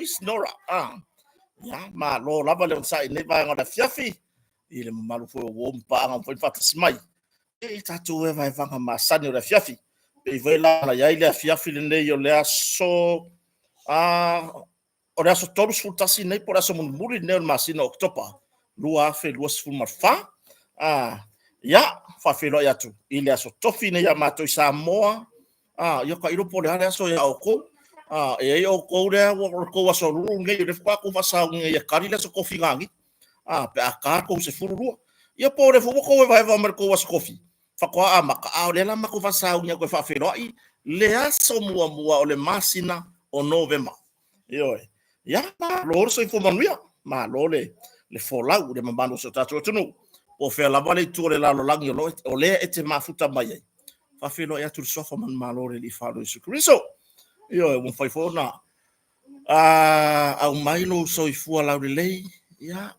Snora. Ya, ma lo lava le sa ne va ngada fiafi. Ile malu fo wo mpa nga fo fata smai. E tatu e vai vanga masani o fiafi. E vai la ya ile fiafi le yo le so ora so todos futasi nei por aso mun muri ne masina oktopa. Lua fe luas fu marfa. Ya, fa fe lo ya tu. Ile aso tofi ne ya mato sa moa. Yo ka iro por ale aso ya oko. E o ko re ko so lu nge re fa ko fa sa nge ya kari le so kofi ngangi pe a ka ko se furu ia po re fu ko vai va mer ko was kofi fa ko a ma ka le la ma ko fa sa nge ko fa fe roi le aso mua o le masina o novema yo ya ma lo so info manuia ma lo le fola u de mambano so tatu tunu o fe la vale tu le la lo langi o le ete mafuta mai fa fe lo ya tu so fa man ma lo le li fa lo su kristo yo mo fai fona au mai lo so fu ala le ya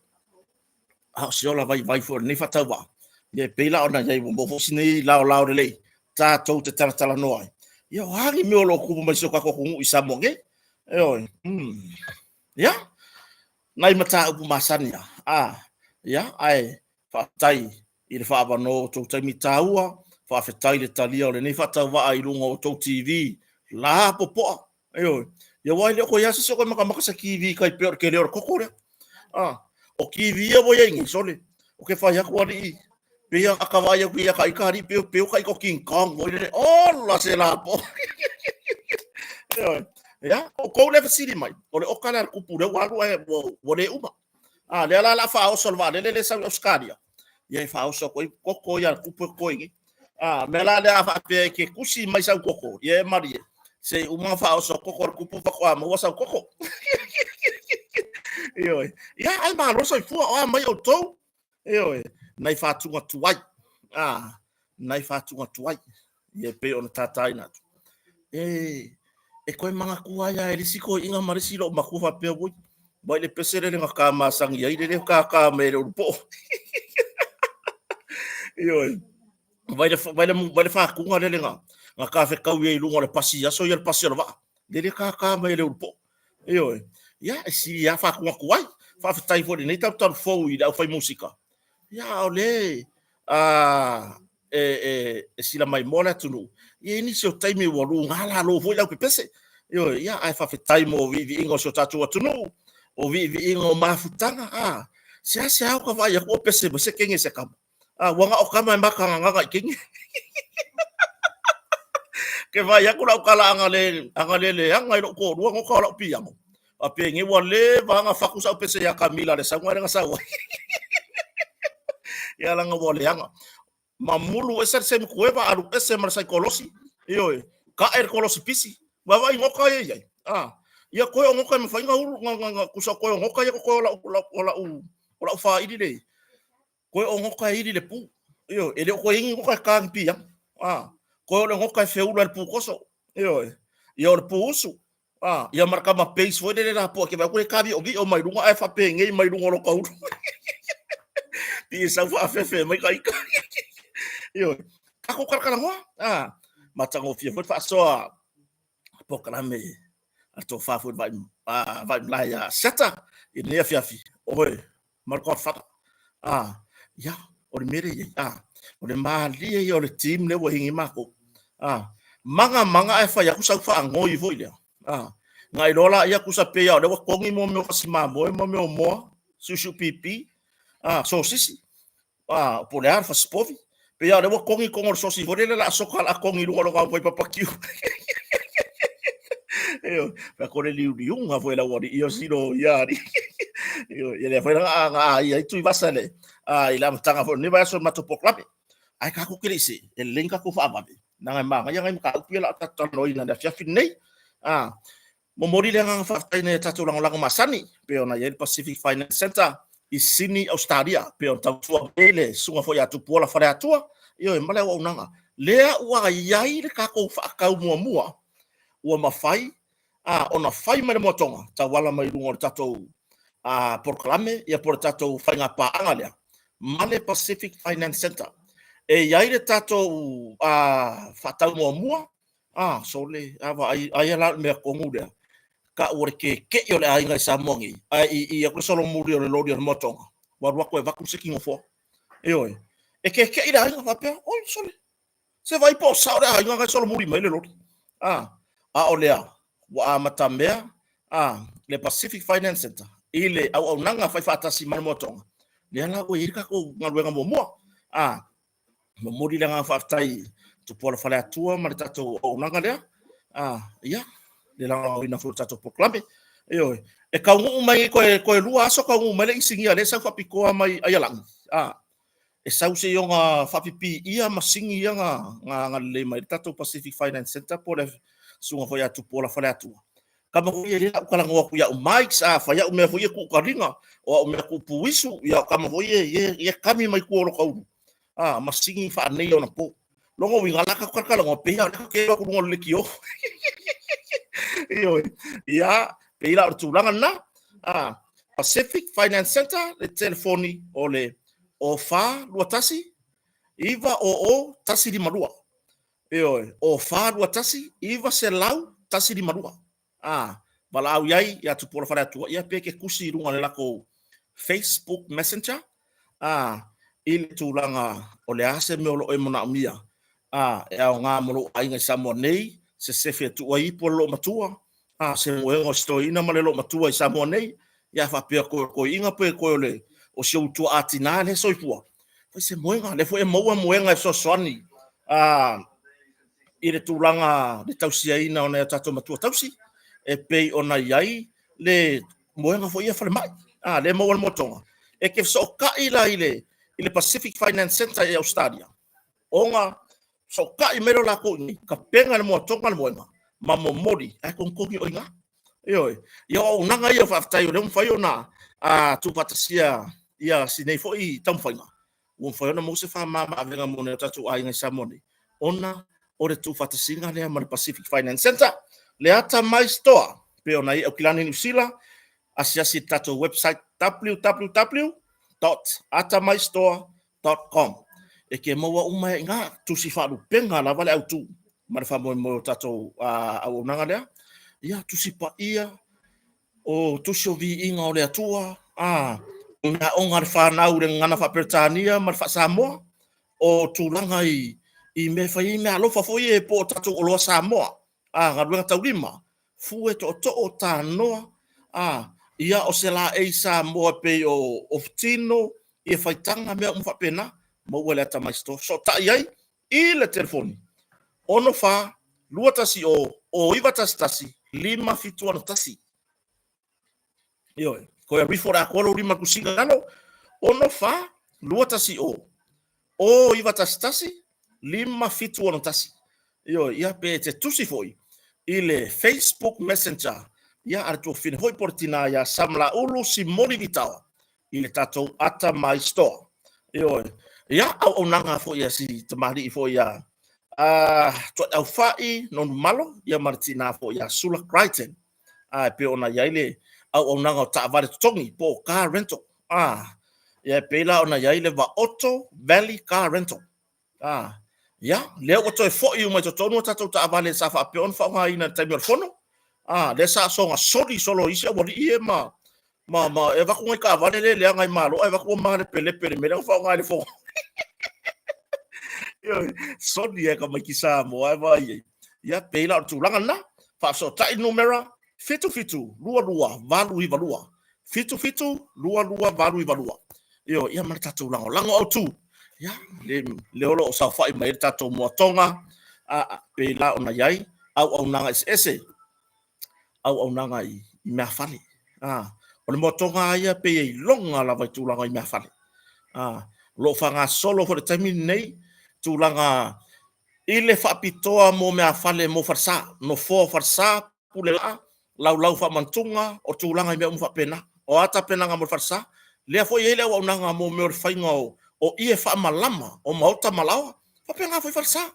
se ola vai for ni fatawa ye pela ona ye mo fo sini la le ta to te tala no yo hangi mi lo ku mo so ka ko ku isa monge yo ya nai mata u masania ya ai fa tai il fa ba no to te mi taua fa fa tai le talia le ni fatawa ai lungo to tv la popo yo wai le ko ya so ko maka sa kiwi kai per ke le kokore o kiwi e boy ngi sole o ke fa ya ko ri pe ya akava ya ku ya kai kari pe kai ko king kong boy le la se la po ya o ko le fasili mai o le o kala ku pure wa wo le uma le la fa o solva le sa oscaria ye fa o so ko ya ku ko ngi me la le fa pe ke kusi mai sa koko ye marie se uma fa o so koko ku pu fa kwa mo sa koko yo ya ai ma lo so fu o mai o to yo nai fa tu tuai nai fa tu tuai ye pe on tatai na e ko manga kuai ya e siko inga marisi lo ma ku fa pe boy le pesere le ka ma sang ye le ka me le po yo vai fa ku ngale le nga ka fe ka wi lu ngole pasi ya so ye pasi lo va le ka me le po yo ya si ya fa ku ai fa fa tai fo ni ta fo i da fa música ya ole si la mai mola tu no ye ni so tai me wo lu ngala lo fo la ku pese yo ya ai fa tai mo vi ingo so tatu tu no o vi ingo mafutanga se ko va ya ko pese se kenge se kam wanga o kama mbaka nga kingi ke vai ya kula kala angale anga ro ko ru ngo kala piango ape ngi wale vanga faku sa pese ya kamila le sangwa nga sawa ya la ngo wale anga mamulu eser sem kueva aru ese mar kolosi yo ka kolosi pisi baba ngo ka ye ya ko ngo ka me fa nga kusa ko ngo ka ya ko la fa idi de Koe o ngoka iri le pu. Io, ele ko ingi ngoka kang pia. Koe o ngoka feula le pu koso. Io, ia o le pu usu. Ia marka ma peis foi le rapo ke ba ko kabi o vi o mai runga ai fa pe ngai mai runga lo kau. Ti sa fa fe mai kai. Io, kako kara ho. Matango fia foi fa so pokalame. Ato fa foi vai lai seta. Ini fiafi. Oi, marka fa. Ya, o le mere ye. O le mali ye o le team le wo hingi mako. Manga e fa ya kusa fa ngoi foi le. Ngai lola ia kusa pe ya le wa kongi mo me kasima mo mo susu pipi. So sisi. Po le fa spovi. Pe ya le wa kongi kongor so si vole la so kala kongi lu lo ka foi papakiu. Io, pa ko le liu nga foi la wori io sino ya. Io, ele foi nga ia tu vasale. Ila mtanga fo ni ba so matopoklape. Ai ka ku kirisi, el linka ku fa babe. Nanga manga yang ka ku la ta no ina da fiafi nei. Mo mori le nga fa tai ne tatu lang masani, pe ona ye Pacific Finance Center i Sydney, Australia, pe on tau tua ele sunga fo ya tu pola fa ya tua. Io e male wa unanga. Lea ua iai le ka ko fa ka mua. Ua mafai, ona fai mai mo tonga, ta wala mai lungo tatu proklame ia por tatu fai nga pa angalia. Male Pacific Finance Center. E iai le tatou whatau mua, so le, ai ala mea kongu lea, ka ure ke o le ainga i Samongi, i a kusolo muri o le lori o le motonga, warwako e waku siki ngofo, e oi, e ke i le ainga whapea, oi, sole, se vai po sao le ainga ngai solo muri mai le lori, o lea, wa a matamea, le Pacific Finance Center, i le au nanga whai whatasi mani motonga, le ala ue irika ko ngaruenga mua, mo mori le nga whaftai tu pola whale atua ma le tatou o nanga lea. Ia, le langa ina fu tatou proklame. E kaungu mai koe lua aso kaungu mai le isingia le sau whapikoa mai aialangi. E sau se yo nga whapipi ia masingi ia nga le mai le tatou Pacific Finance Center po le sunga foi atu pola whale atua. Kama ko ia lea ukala ngua kuia umaix whaya umea foi ku karinga o umea ku puisu ia kama foi ia kami mai kuoro kauru. Masingi fa nei ona po longo winga la ka ka longo pe ya ke ko ngo le kio ya pe ila tu langa na Pacific Finance Center le telefoni ole o fa luatasi iva o tasi di malua o fa luatasi iva se lau tasi di malua balau yai ya tu por fa tu ya pe ke kusi runga le lako Facebook Messenger ile tulanga o le ase me o e mona mia e au ngā molo ainga Samoa nei se sefe tu ai po lo matua se mo sto ina male lo matua i Samoa nei ya fa pe ko inga pe ko le o se tu atina le soifua foi se moenga le foi moenga so soni ile tulanga le tausia ina ona tato matua tausi e pe ona yai le moenga foi ia fa mai le mo motonga e ke so ka ila ile Pacific Finance Center e Australia. Onga so ka i mero la ko ni ka penga le mo tonga le moenga. Ma mo mori ai kon ko o inga. Yo nanga ia fa tai le mfai ona tu patasia ia sinei fo i tamfainga. Un foi ona mo se fa ma venga mo ne tatu ai ngai samoni. Ona ore tu fatasinga le ma Pacific Finance Center le ata mai store pe ona i o kilani New Zealand asiasi tatu website www.atamaistore.com e ke maua uma nga tu si fa penga la vale autu ma fa mo tato au nanga lea ia tu si pa ia o tu so vi inga o le atua nga onga fa na ure ngana fa pertania ma fa Samoa o tu langa i me fa i me alo fa foi e po tato o lo Samoa nga luenga taurima fu e to o ta no ia o se la e Samoa pe o oftino e faitanga mea umfa pena mo wale ata mai sto so ta iai i le telefoni ono fa lua tasi o iwa tasi lima fitu ano tasi ko e rifora kolo lima kusinga gano ono fa lua tasi o iwa tasi lima fitu ano tasi ia pe te tusi foi i le Facebook Messenger ia artu fine hoi portina ia samla ulu si mori vitawa i le tatou ata mai store Yo. Ya au nanga fo ya si tamari fo ya. To au fai non malo ya Martina fo ya Sula Crichton. Pe ona yaile au nanga ta vale tongi po car rental. Ya pela ona yaile va Otto Valley Car Rental. Ya, leo ko toi fo i mai to tonu ta ta vale sa fa pe on fa nga ina taimi or fono. Le sa so nga sori solo isi mo di ma e va ko ka vale le ngai malo e va ko ma le pele me fa nga le fo. Sodi e ka mai ki sa mo ai vai. Ya pela tu langa na fa so ta numera fitu fitu lua lua valu i valua. Fitu fitu lua lua valu i valua. Ia mana tatu langa o tu. Ya, le olo o sa fai mai tatu mo tonga pela ona yai au nanga ese. Au nanga i mea fale. O le mo tonga ia pe i longa la vai tu langa i mea fale. Lo fanga solo for the time nei tu langa ile whapitoa mo mea fale mo farsa, no fo farsa, pule lau wha mantunga, o tūlanga i mea pena, o ata pena nga mo farsa, lea fo i ele au nanga mo mea whainga o ie wha malama, o mauta malawa, whapenga fo i farsa.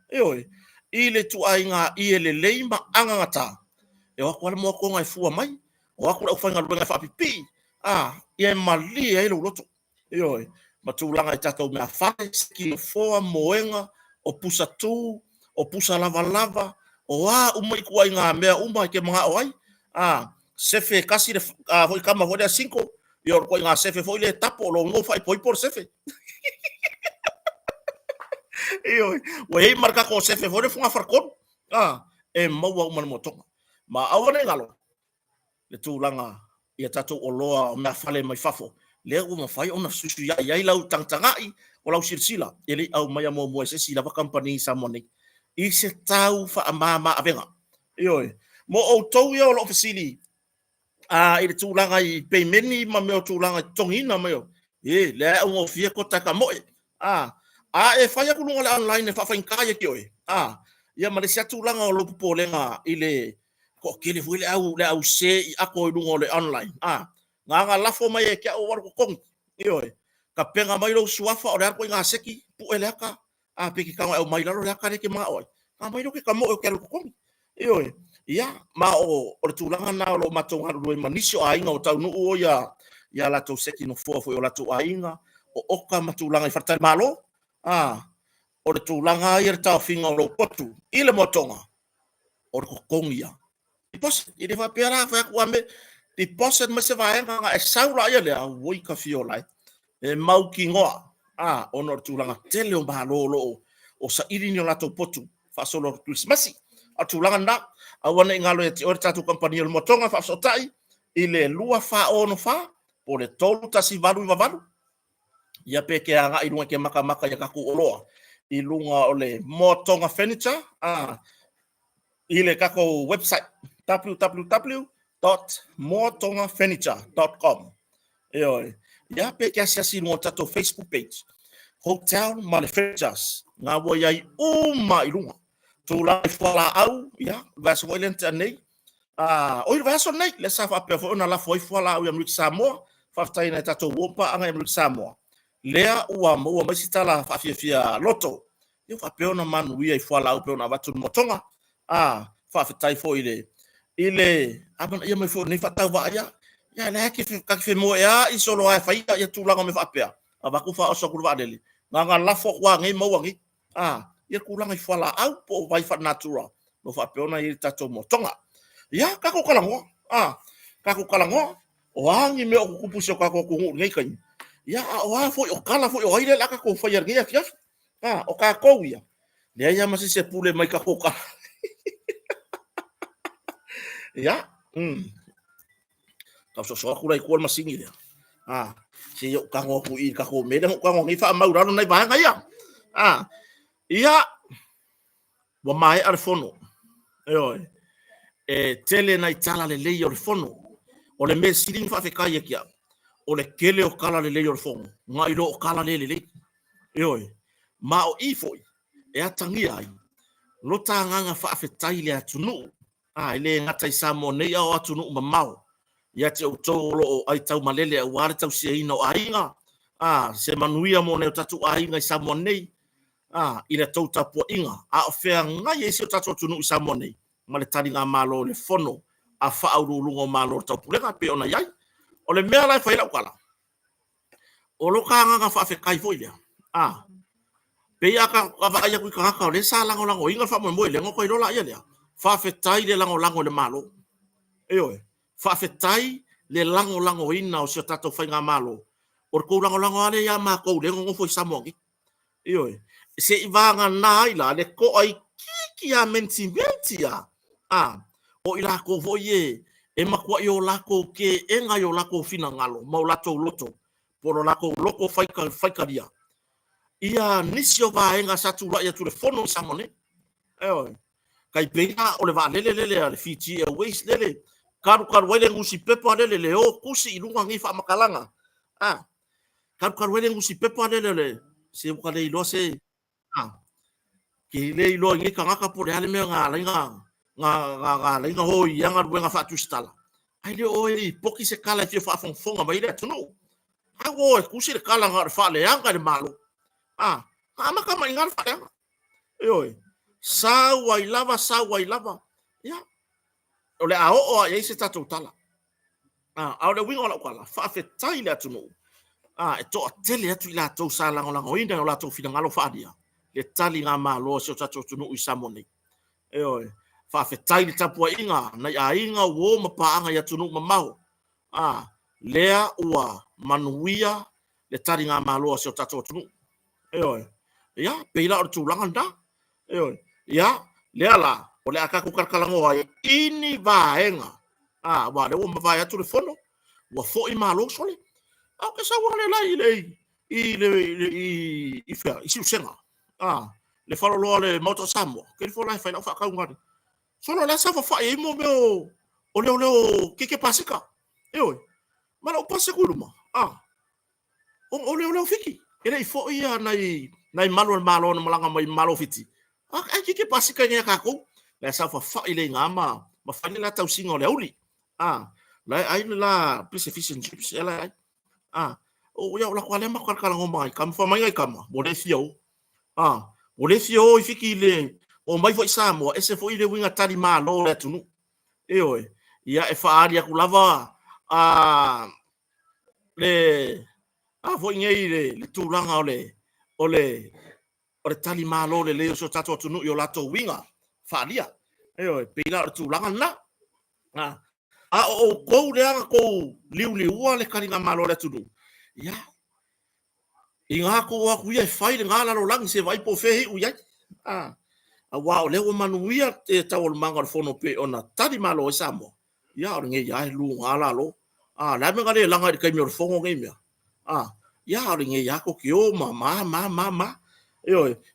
Eoi, ile tu ainga ie le leima angangata, e wako ale mo konga i fua mai, o wako lau whainga luenga whapipi, ie mali e ilo roto. Eoi, ma tūlanga i tatou mea fale, skino foa moenga, o pusa tu, o pusa lava, o uma i kuai ngā mea uma i ke mga oai. Sefe kasi le hoi kama hoi a 5, i or koi ngā sefe hoi le tapo, lo ngō fai poi por sefe. Ioi, wa hei marka ko sefe hoi le funga farkon. E maua umana motonga. Ma awane ngalo, le tūlanga i a tatou o loa o mea fale mai fafo. Lea ua mawhai ona susu iai lau tangtangai, o lau sirsila, ele au mai mo mo se sila va company sa moni. I se tau fa amama avenga. Ioi, mo o tau ia o lo fasili. I le tūlanga i peimeni ma meo tūlanga i tongina meo. Le au ngō fia kota ka moe. E whai aku lunga le online e whawhain kaya ki oe. Ia ma le sia tūlanga o lopu pōlenga i le ko kele fui le au se i ako i lunga o le online. Ngā lafo mai e kia o waru kongi. Ioi. Ka penga mai lo suafa o le arko i ngā seki, pu e leaka, peki kanga au mai lalo leaka reke maa oi. Ka mai lo ke ka mo e kia lo kongi. Ioi, ia, ma o le tūlanga na o lo matou haru roi manisio a inga o tau nuu o ia lato seki no fuafo o lato a inga, o oka matulanga i whatai malo, o le tūlanga i re tau whinga o lo potu, i le motonga, o le kokongi ia. I pos, i le whapera, whaku ame, i poset ma se vaenga nga e saura ia lea, woi ka fio lai. E mau ki ngoa, ono tūlanga tele o mahalolo o sa irini o lato potu, whasolo Christmasi, a tūlanga na, a wana i ngalo e te ore tatu kampani o motonga whapsotai, i le lua wha ono wha, po le tolu tasi valu i wavalu, ia peke a nga i lunga ke maka i Kakou oloa, i lunga o le motonga furniture, i le Kakou website, www.motongafurniture.com. Eoi, ia pe kia siasi no tato Facebook page. Hotel Manufacturers. Ngā wai ai uma i lunga. Tūla i whala au, ia, vaso wailenta nei. Oi vaso nei, le sa whapea fo ona la foi whala au i Amerika Samoa, whaftai nei tato wompa anga i Amerika Samoa. Lea ua maisitala whawhiawhia loto. Ia whapea ona manu ia i whala au pe ona watu motonga. Whawhetai fo i le abana ia mai fo nei whatau wa ia. Ia le hake kake mo ia i solo ai fai ia tūlanga me whapea. Ava kufa o sokuru vadeli. Nganga lafo wa ngai mawangi. Ia kulanga i whala au po vai wha natura. No whapea ona i tato motonga. Ia kako kalangoa. Kako kalangoa. O hangi me o kupusi o kako kungu ngai kai. Ia o fo o kala fo o haile laka ko fai ngai kia. O kako ia. Lea ia masi se pule mai kako kala. Ia. Kau so aku rai kual masingi dia. Si yo kango ku I kako meda kango ngi fa mau rano nai banga ia. Ia wa mai ar fono. Tele nai tala le lei o fono. O le me siring fa fe kai kia. O le kele o kala le lei o fono. Ngai ro o kala le le. Ma o I foi. E atangi ai. Lota nganga fa fe tai le atunu. Ile ngata isa mo nei o atunu mamau. Ia te o tōro o ai tau malele au ware tau sia ino ainga. se manuia mo ne tatu ainga I Samoa nei I le tau tapua inga a whea ngai e se o tatu tunu I Samoa nei ma le tari ngā malo le fono a whaurulungo malo tau pulenga pe ona iai o le mea lai whaila ukala o lo ka nga whawhekai foi lea pe ia ka vai aku ka ka le sa lango inga fa mo le ngoko I lola ia lea whawhetai le lango le malo e whawhetai le lango ina o se o tatu whainga malo o ko lango ale ia ma ko le ngofo I Samoa ki se ivanga naila le ko ai kiki a mentimentia o ila ko voye e makua yo lako ke enga yo lako fina ngalo mau lato loto poro lako loko faika dia ia nisio va enga satu ra ia tu le fono samone kai pena o le va lele le fiti e waste lele karu wele ngusi pepa lele o kusi ilunga ngi fa makalanga karu wele ngusi pepa lele se ko le lo se ke le lo ngi kanga po le ale me nga nga ho yanga wenga fa tu stala ai le o poki se kala fi fa fonga mai le tunu ai kusi le kala nga fa le yanga le malo ama kama ingal fa yanga sa wai lava ya ole o ai se tatu tala au le winga la kwala fa fe tai le tunu e to tele atu la to sa lango ina la to fina ngalo fa dia le tali ngā malo se o tatu tunu I Samoa nei whawhetai le tapua inga na ia inga wo mapaanga ia tunu mamau lea ua manuia le tali ngā malo se o tatu tunu ia peila o tūlanga nda ia lea la o le akaku karkalango ai ini vaenga wa le ua mawai atu le fono ua fo I malo sole au ke sa wale lai I si usenga le faloloa le moto Samoa ke le fola fa fa ka ngani solo la sa fa e mo meu o leo que pasika mala o pasika luma o leo fiki ele fo ia nai malo no malanga mai malo fiti ai que pasika ngia Kakou la sa fa ile ngama ma fa ni la tau singa o le uli la ai la piece of fish and chips ela o ia la kwale ma kwala ngomai kam fa mai kama mo le fio o le fio I fiki le o mai foi Samoa ese foi le winga tali malo le tunu ia e faari aku lava le foi ngei le tulanga o le tali malo le so tatu tunu yo lato winga faalia pila o tulanga na o ko le ko liu le kalinga malo le tunu ia inga ko aku ia fai ngala lo lang se vai po fe u ia wow le o manuia e tawol manga le fono pe ona tali malo Samoa ia o nge ia lu ngala lo la me ngale langa de kaimi o fongo nge mea ia o nge ia ko ki o mama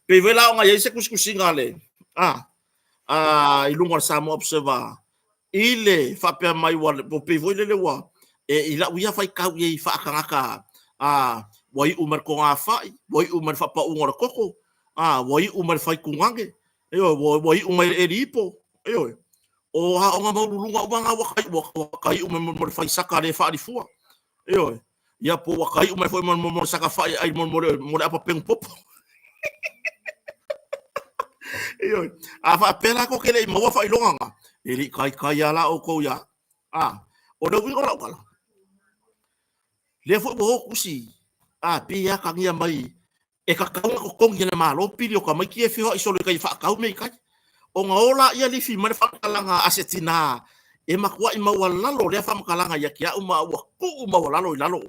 pe vela nga ia se kuskusinga le ilunga Samoa observa ile fa pe mai wa po pe voile le wa e ila uia fai kau ia fa kanga wai umar ko nga fai wai umar fa pa ungor koko wai umar fai kungange wai umar eripo o ha nga mo lunga wanga wakai umar fai saka le fa difua ia po wakai umar fai mo saka fai ai mo apa peng pop fa pela ko kele mo fai longa eli kai ala o ko ya o do wi ora kala le fo bo kusi pia kangia mai e ka kaunga ko kongi na malo pili o ka mai ki e fio iso le kai fa kau me kai o nga ola ia li fi mane fa kalanga asetina e makua I mawalalo le fa kalanga ya kia uma wa ku mawalalo ilalo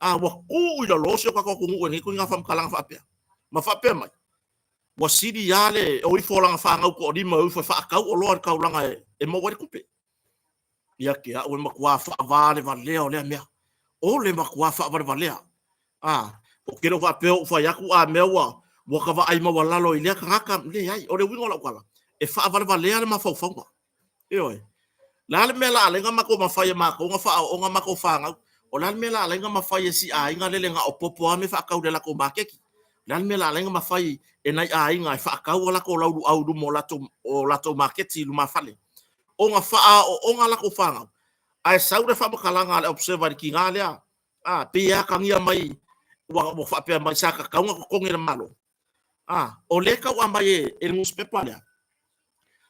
wa ku ilalo se ka ko ngu ni ku nga fa kalanga fa pia ma fa pia mai wa sidi yale o I folanga fa ngau ko di mau fa kau o lo ka ulanga e mo wa kupe ya kia o makua fa vale valeo le mea o le makua fa valeo o kero fa peo fa yaku mewa wa ka va ai mawalalo ile ka ka le ai o le wingo la kala e fa valeo le ma fa fa la le mela le nga mako mafai mako nga fa o nga mako fa nga o la mela le nga mafai si nga le nga o popo ame fa ka le la ko makeki la mela le nga mafai e nai nga fa ka la ko laudu audu mo lato maketi lu mafale o nga fa o nga la ko fa nga ai saure fa kalanga le observer ki nga le pia ka ngia mai wa fa pe mai sa Kakou nga ko ngi malo o le ka wa mai e newspaper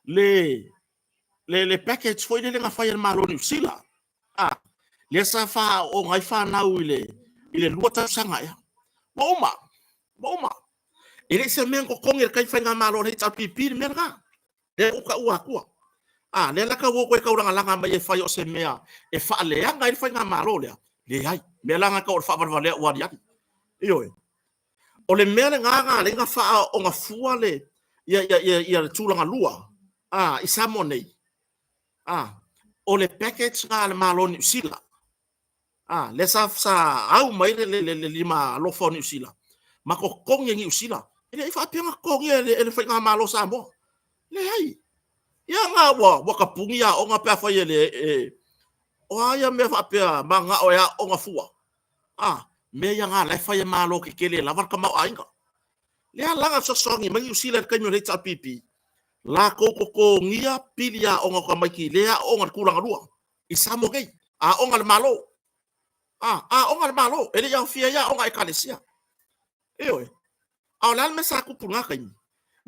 le package foi le nga fa malo ni sila le sa fa o ngai fa na ile luata sanga ya Boma. Ele se men ko kongir kai fa nga malo ni ta pipi men ga. De uka ua kua. Le la ka wo ko ka uranga langa mai fa yo se mea. E fa le nga fa nga malo le. Le ai. Me langa ka o fa va le wa dia. Iyo. O le mea nga le nga fa o nga fua le ya tulanga lua. Isa monei. O le package nga le malo ni sila. Le sa au mai le lima lo fo ni sila. Mako kong yang usila ele fa pia kong ele fa nga malo sa mo le ai ya nga wa kapungi ya o nga pa fa ele o ya me fa pia manga o ya o nga fua me ya nga la fa ya malo ke kele la var ka ma ainga le la nga so songi mangi usila ka nyo le ta pipi la ko ngia pilia o nga ka mai ki le o nga kulang lua isa mo gei o nga malo o nga malo ele ya fia ya o nga ekalesia Eoi. Au lan me sa ku punga kai.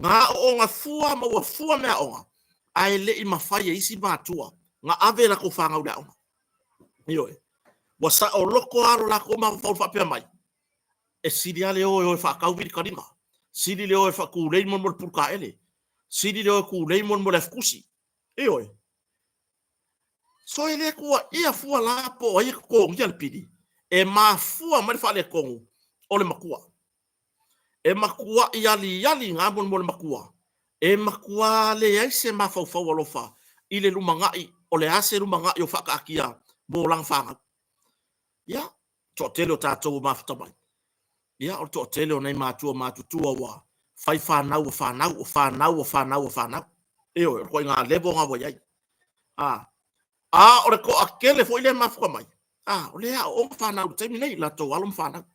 Nga o nga fua ma wa fua me o. Ai le I mafai isi matua. Nga ave la ko fanga u daunga. Eoi. Wa sa o loko alo la ko ma fa pe mai. E sidi ale o fa ka u vi kadinga. Sidi le o fa ku le mon mol purka ele. Sidi le o ku le mon mol fkusi. Eoi. So ele ku ia fua la po ai ko ngial pidi. E ma fua ma fa le ko o le makua. E makua yali ngā mon makua. E makua le ai se mafau alofa. I le lumangai, o le ase lumangai o whakaakia mō lang whanga. Ia, tō tele o tātou mafutamai. Ia, o tō tele o nei mātua wa. Whai whanau. Eo, e koi ngā lebo ngā wai ai. O le ko akele fo i le mafukamai. O le o whanau, teimi nei, la tō alum whanau.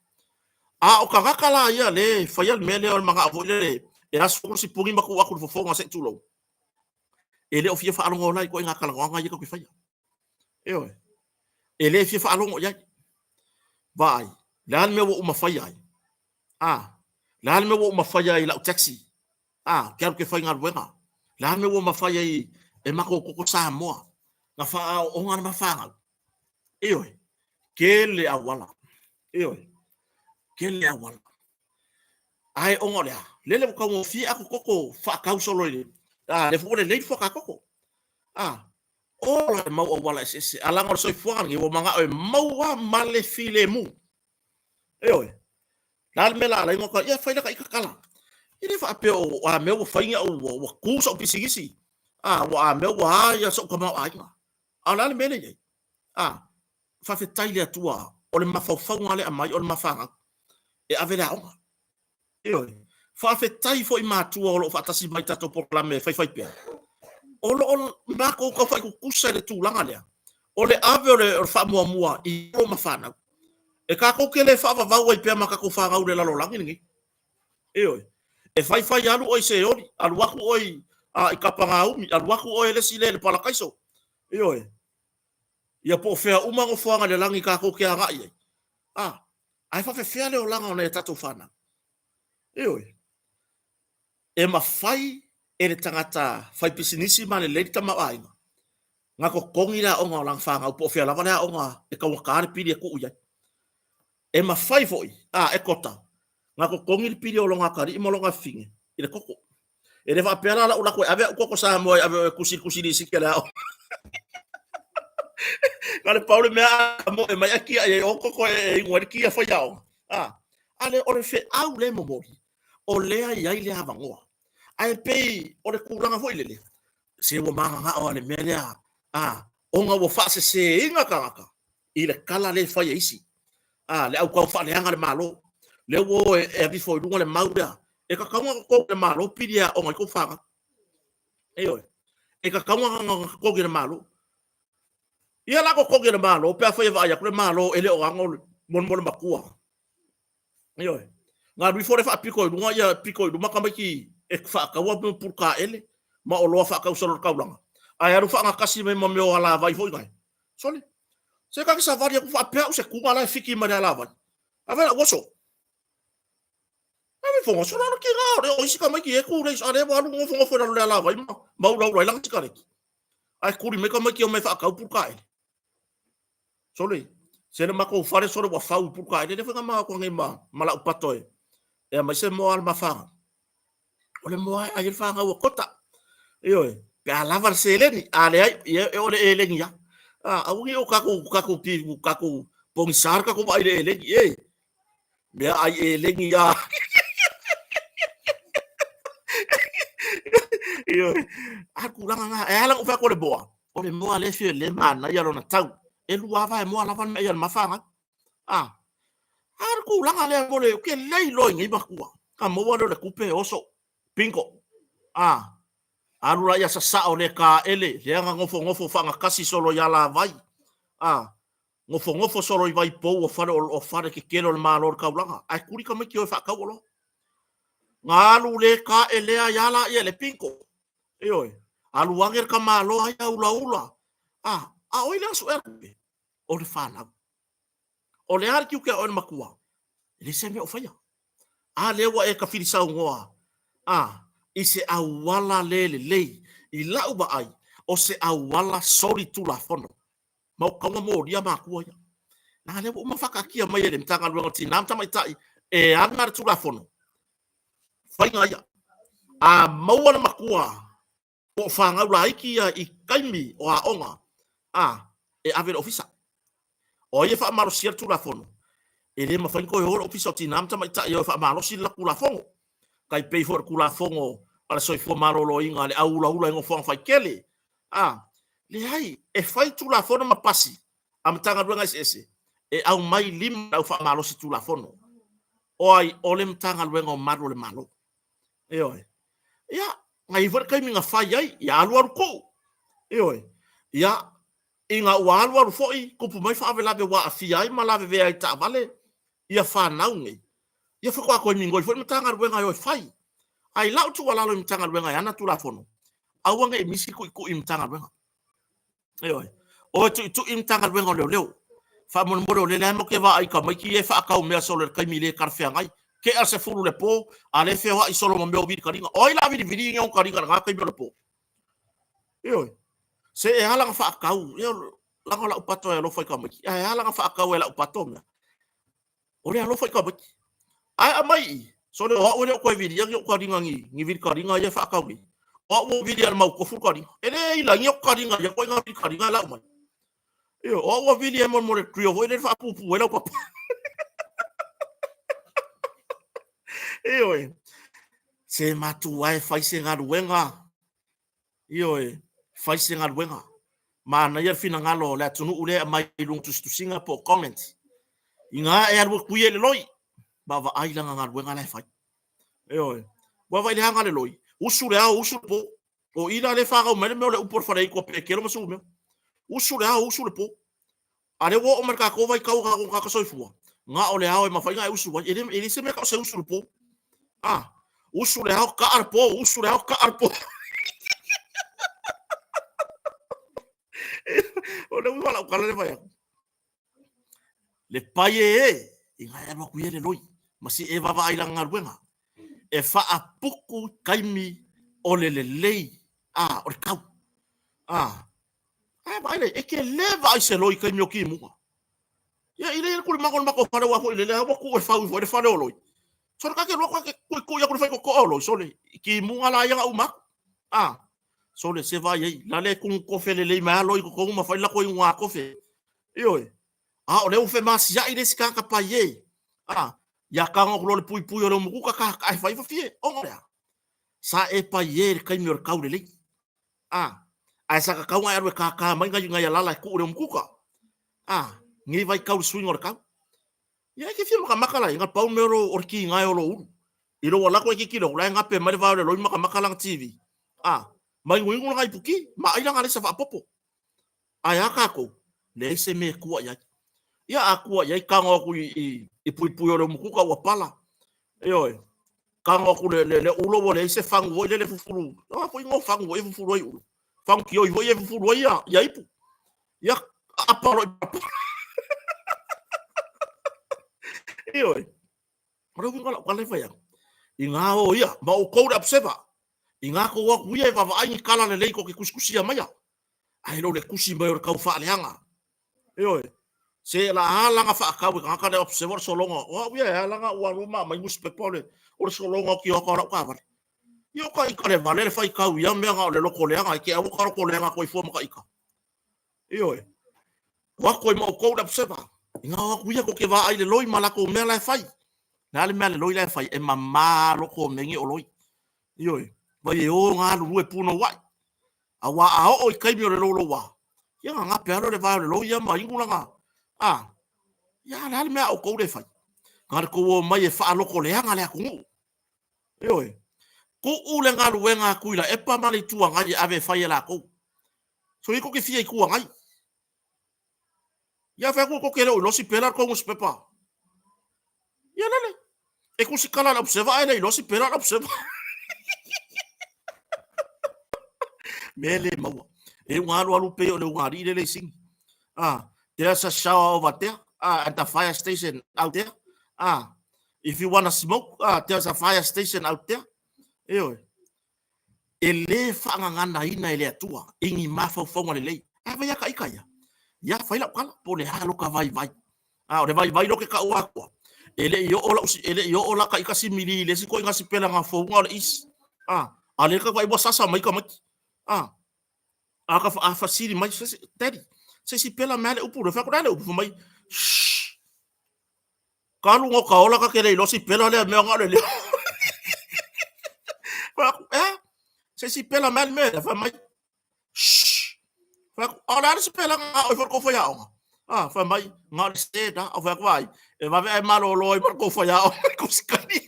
O ka ngakala ia le whaial mele o mga avo le e aso si pungi maku aku fo fonga se tulo. E le o fia whaalongo lai ko i ngakala nganga i ka kui whaia. Eo e. E le fia whaalongo iai. Vai, lehan me wo uma whaia ai. Lehan me wo uma whaia I lau taxi. Kia ke whai ngā ruenga. Lehan me wo uma whaia I e mako koko sa moa. Nga wha o ngana mawhanga. Eo e. Ke le awala. Eo e. Kele awala. Ai ongo lea. Lele ka mo fi ako koko fa ka solo le. Le fo le fa ka koko. O le mau awala se alanga so fuang I wo manga o mau male file mu. Eo. Dal mela la ngo ka ia fa ka ikakala. Ile fa pe o a me wo fa inga o ku so pisigisi. Wa me wa ya so ka mau ai. Ala le mele ye. Fa fe taile atua o le mafau ngale amai o le mafanga. E ave la onga. Eo. Fa fe tai fo I matua o lo fa tasi mai tato proclame fai pe. O mako ka fai ku kusa le tulanga lea. O le ave o le fa mua I o mafana. E ka ko ke le fa va wai pe maka ko fa ngau le lalo langi ngi. Eo. E fai alu oi se ori, alu waku oi I kapanga umi, alu waku oi le sile le pala kaiso. Eo. Ia po fea umango fuanga le langi ka ko ke anga I. Ai fa fe le o langa ona e tatu fana. Eo. E mawhai e le tangata whai pisinisi ma le leita mawaiga. Nga ko kongi la onga o lang whanga upo fea lava lea onga e kawakare pili e ku uyai. E mawhai foi, e kota. Nga ko kongi le pili o longa kari ima longa finge. I le koko. E le whapea la ula koe ave u koko sa moe ave kusiri sike lea o. Nga le paule mea mo e mai akia e o koko e ingwari kia whai ao. Ale o le fe au le momori. O lea iai le havangoa. Ai pei o le kuranga foi lele. Se wo manga nga o le mea lea. Onga wo fase se inga kangaka. I le kala le whai isi. Le au kau whale anga le malo. Le wo e avi foi runga le maudea. E ka kaunga ko le malo pidia o ngai ko whanga. Eo. E ka kaunga ko le malo. Ia la ko le malo. Pea whai vaya ko le malo ele o anga mon makua. Eo. Nga rui fore wha piko I runga ia piko I runga kamaki e wha kaua purka ele ma o loa wha kausaro kaulanga. Ai aru wha ngakasi me ma meo ala vai foi kai. Sole. Se kaki sa varia ku wha pea se kunga la fiki ma ala vai. Avela woso. fongo sona no ki nga o isi ka mai ki e ku reis are wa lu fongo fora le ala vai mau lau lang tikare ai kuri me ka mai ki o me fa ka pu ka sole se le mako fare sore wa fa pu ka de fa ma ko ngai ma mala upatoe e mai se mo al ma fa ole mo ai fa nga wa kota iyo pe lava se le ni ale ai e ole ele ni ya au ngi o kako pi kako pong sar kako ba ele e me ai ele ni ya iyo aku langa nga e ala fa ko le boa ole mo ale fe le mana ya lona tau e lua va mo ala van me ya ma fa aku langa le mo le ke lei lo ngi ba ku ka mo wa le kupe oso pinko alura ia sasa o le ka ele le anga ngofo fanga kasi solo ya la vai ngofo solo i vai pou o fare ke kelo le malo ka ulanga ai kuri ka miki o fa ka wolo ngalu le ka ele ya la ia le pinko oi alu wanger ka malo ai ula a oi la so o le fana o le ar ki o ke o makua le se me o faya le wa e ka filisa ngoa ise awala lele lei i lau ba ai o se awala sori tu la fono mau kanga mo dia ma ku ya na le mo faka kia mai le mtanga lu ngoti nam tama itai e anga tu la fono fai nga ya mau na makua o fanga ula iki ya i kaimi o a onga e ave ofisa o ye fa maro sia tu la fono e le ma fai ko yo ofisa ti nam tama itai yo fa maro sia la kula fongo kai pay for kula fongo ala soi fo maro lo inga le ula ngo fong fai kele le hai e fai tu la fono mapasi am tanga duanga ese e au mai lim au fa malo si tu la fono oi ole mtanga duanga maro le malo oi ya ngai ver kai minga fai ai ya alu ko oi ya inga wa alu foi ko pu mai fa ave lave wa afi ai ma lave ve ai ta vale ia fa naungi ia fa ko mingo foi mtanga duanga oi fai ai lau tu wala lo mtanga duanga ana tu la fono awanga e misi ku imtanga duanga o tu imtanga duanga leo fa mon moro le la mo ke va ai ka mai ki e fa ka o me solo ka mi le karfia ngai ke a se furu le po ale fe wa i solo mo me o vi karinga oi la vi ngau karinga nga ka le po se e hala fa ka u la la upato e lo fa ka mai e hala fa ka u la upato me o le lo fa ka mai ai mai so le o le ko video yo ko ringa ngi vi karinga ye fa ka u o video mau ko fu karinga ele ila ngi karinga ye ko ngi karinga la mai o video mo mo trio ho le fa pu le ko se matu ai fai se ngaruenga fai se ngaruenga mana ia fina ngalo le tunu ule mai lung tu Singapore comment inga e aru ku ye le loi bava ai langa ngaruenga le fai bava ile hanga le loi usure po o ila le fa ga me le upor fa ko pe kero mo sume usure po ale wo o merka ko vai kau ka soifua nga ole hao e mafai nga usure ele se me ka se usure po usure hao ka arpo o le wala kala le vai le paie inga ya ku ye le loi masi e va vai langa ruenga e fa apuku kaimi o le lei o kau vai le e ke leva ai se loi kaimi o ki mu ya ile ku mako para wa ko ile le wa ku e fa u fa le loi so ka ke lo ko ya ku fa ko lo so le ki mu ala ya u ma so le se vai la le ku ko fe le ma loi ko ma fa la ko ngwa ko fe o le u fe mas ya ile ska ka pa ye ya ka ngo le pui o le mu ka ka fa fie o ngora sa e pa ye ka mi or ka le ai sa ka nga ya ka mai nga ya la ku le mu ka ngi vai ka swing or ka ya ke fie makala nga pau mero or ki nga yo lo i lo wala ko ki kilo la nga pe mai va le lo makala TV mai wingu nga ipuki ma ai nga le sa fa popo ai akako le se me ku ya aku ya ka ngo ku i pui o le mu ka wa pala ka ngo ku le ulo wo le se fangu wo le fufuru ko ngo fangu wo fufuru yo fangu ki yo fufuru ya ipu ya aparo ora winga la kwale fa ya Inga o ia, ma o kou observer. Inga ko wa kuia va va ai kala le lei ko ke kuskusia mai. Ai lo le kusi mai o kau fa leanga. Oi. Se la halanga fa kau ka ka le observer solongo. O ia halanga wa ruma mai mus pepole. O solongo ki o ka ka va. Yo ka i le vale le fai kau ia me nga le loko leanga ke au ka loko leanga ko i fo ka ika. Oi. Wa ko mo kou observer. Inga wa kuia ko ke va ai le loi malako me la fai. Na le mele loi la fai e mama loko mengi o loi. Ioi. Vai o nga lu e puno wai. A wa a o kai mi o le lolo wa. Ia nga pero le vai le lo ia mai ngula nga. Ah. Ia na le mea o kou le fai. Nga ko o mai e fa loko le anga le aku. Ioi. Ko u le nga lu e nga kuila e pa mali tua nga ave fai la ko. So iko ke fia ku ngai. Ia fa ko ke lo si pela ko mus pepa. Ia lele. E ku si kala observa ele lo si pela observa. Mele maua. E ungaru alu pe o le ungari le sing. There's a shower over there. At the fire station out there. If you want to smoke, there's a fire station out there. Eoi. E le whangangana ina ele atua. Ingi mawhauwhaunga le lei. Awa ia ka ika ia. Ia whaila kala. Po le halo ka vai vai. O le vai vai loke ka uakua. Ele i o ola ka ika si mili. Le si ko inga si pela ngā whaunga o le is. Ale ka vai wa sasa mai ka maki. Aka fa siri mai tedi. Se si pela male upu le fa ko dale upu mai. Kalu ngo ka ola ka kele lo si pela le me nga le. Se si pela male me fa mai. Fa ola si pela nga o for ko fa ya o. Fa mai nga se da o fa vai. E va ve malo lo i por ko fa ya o ko skani.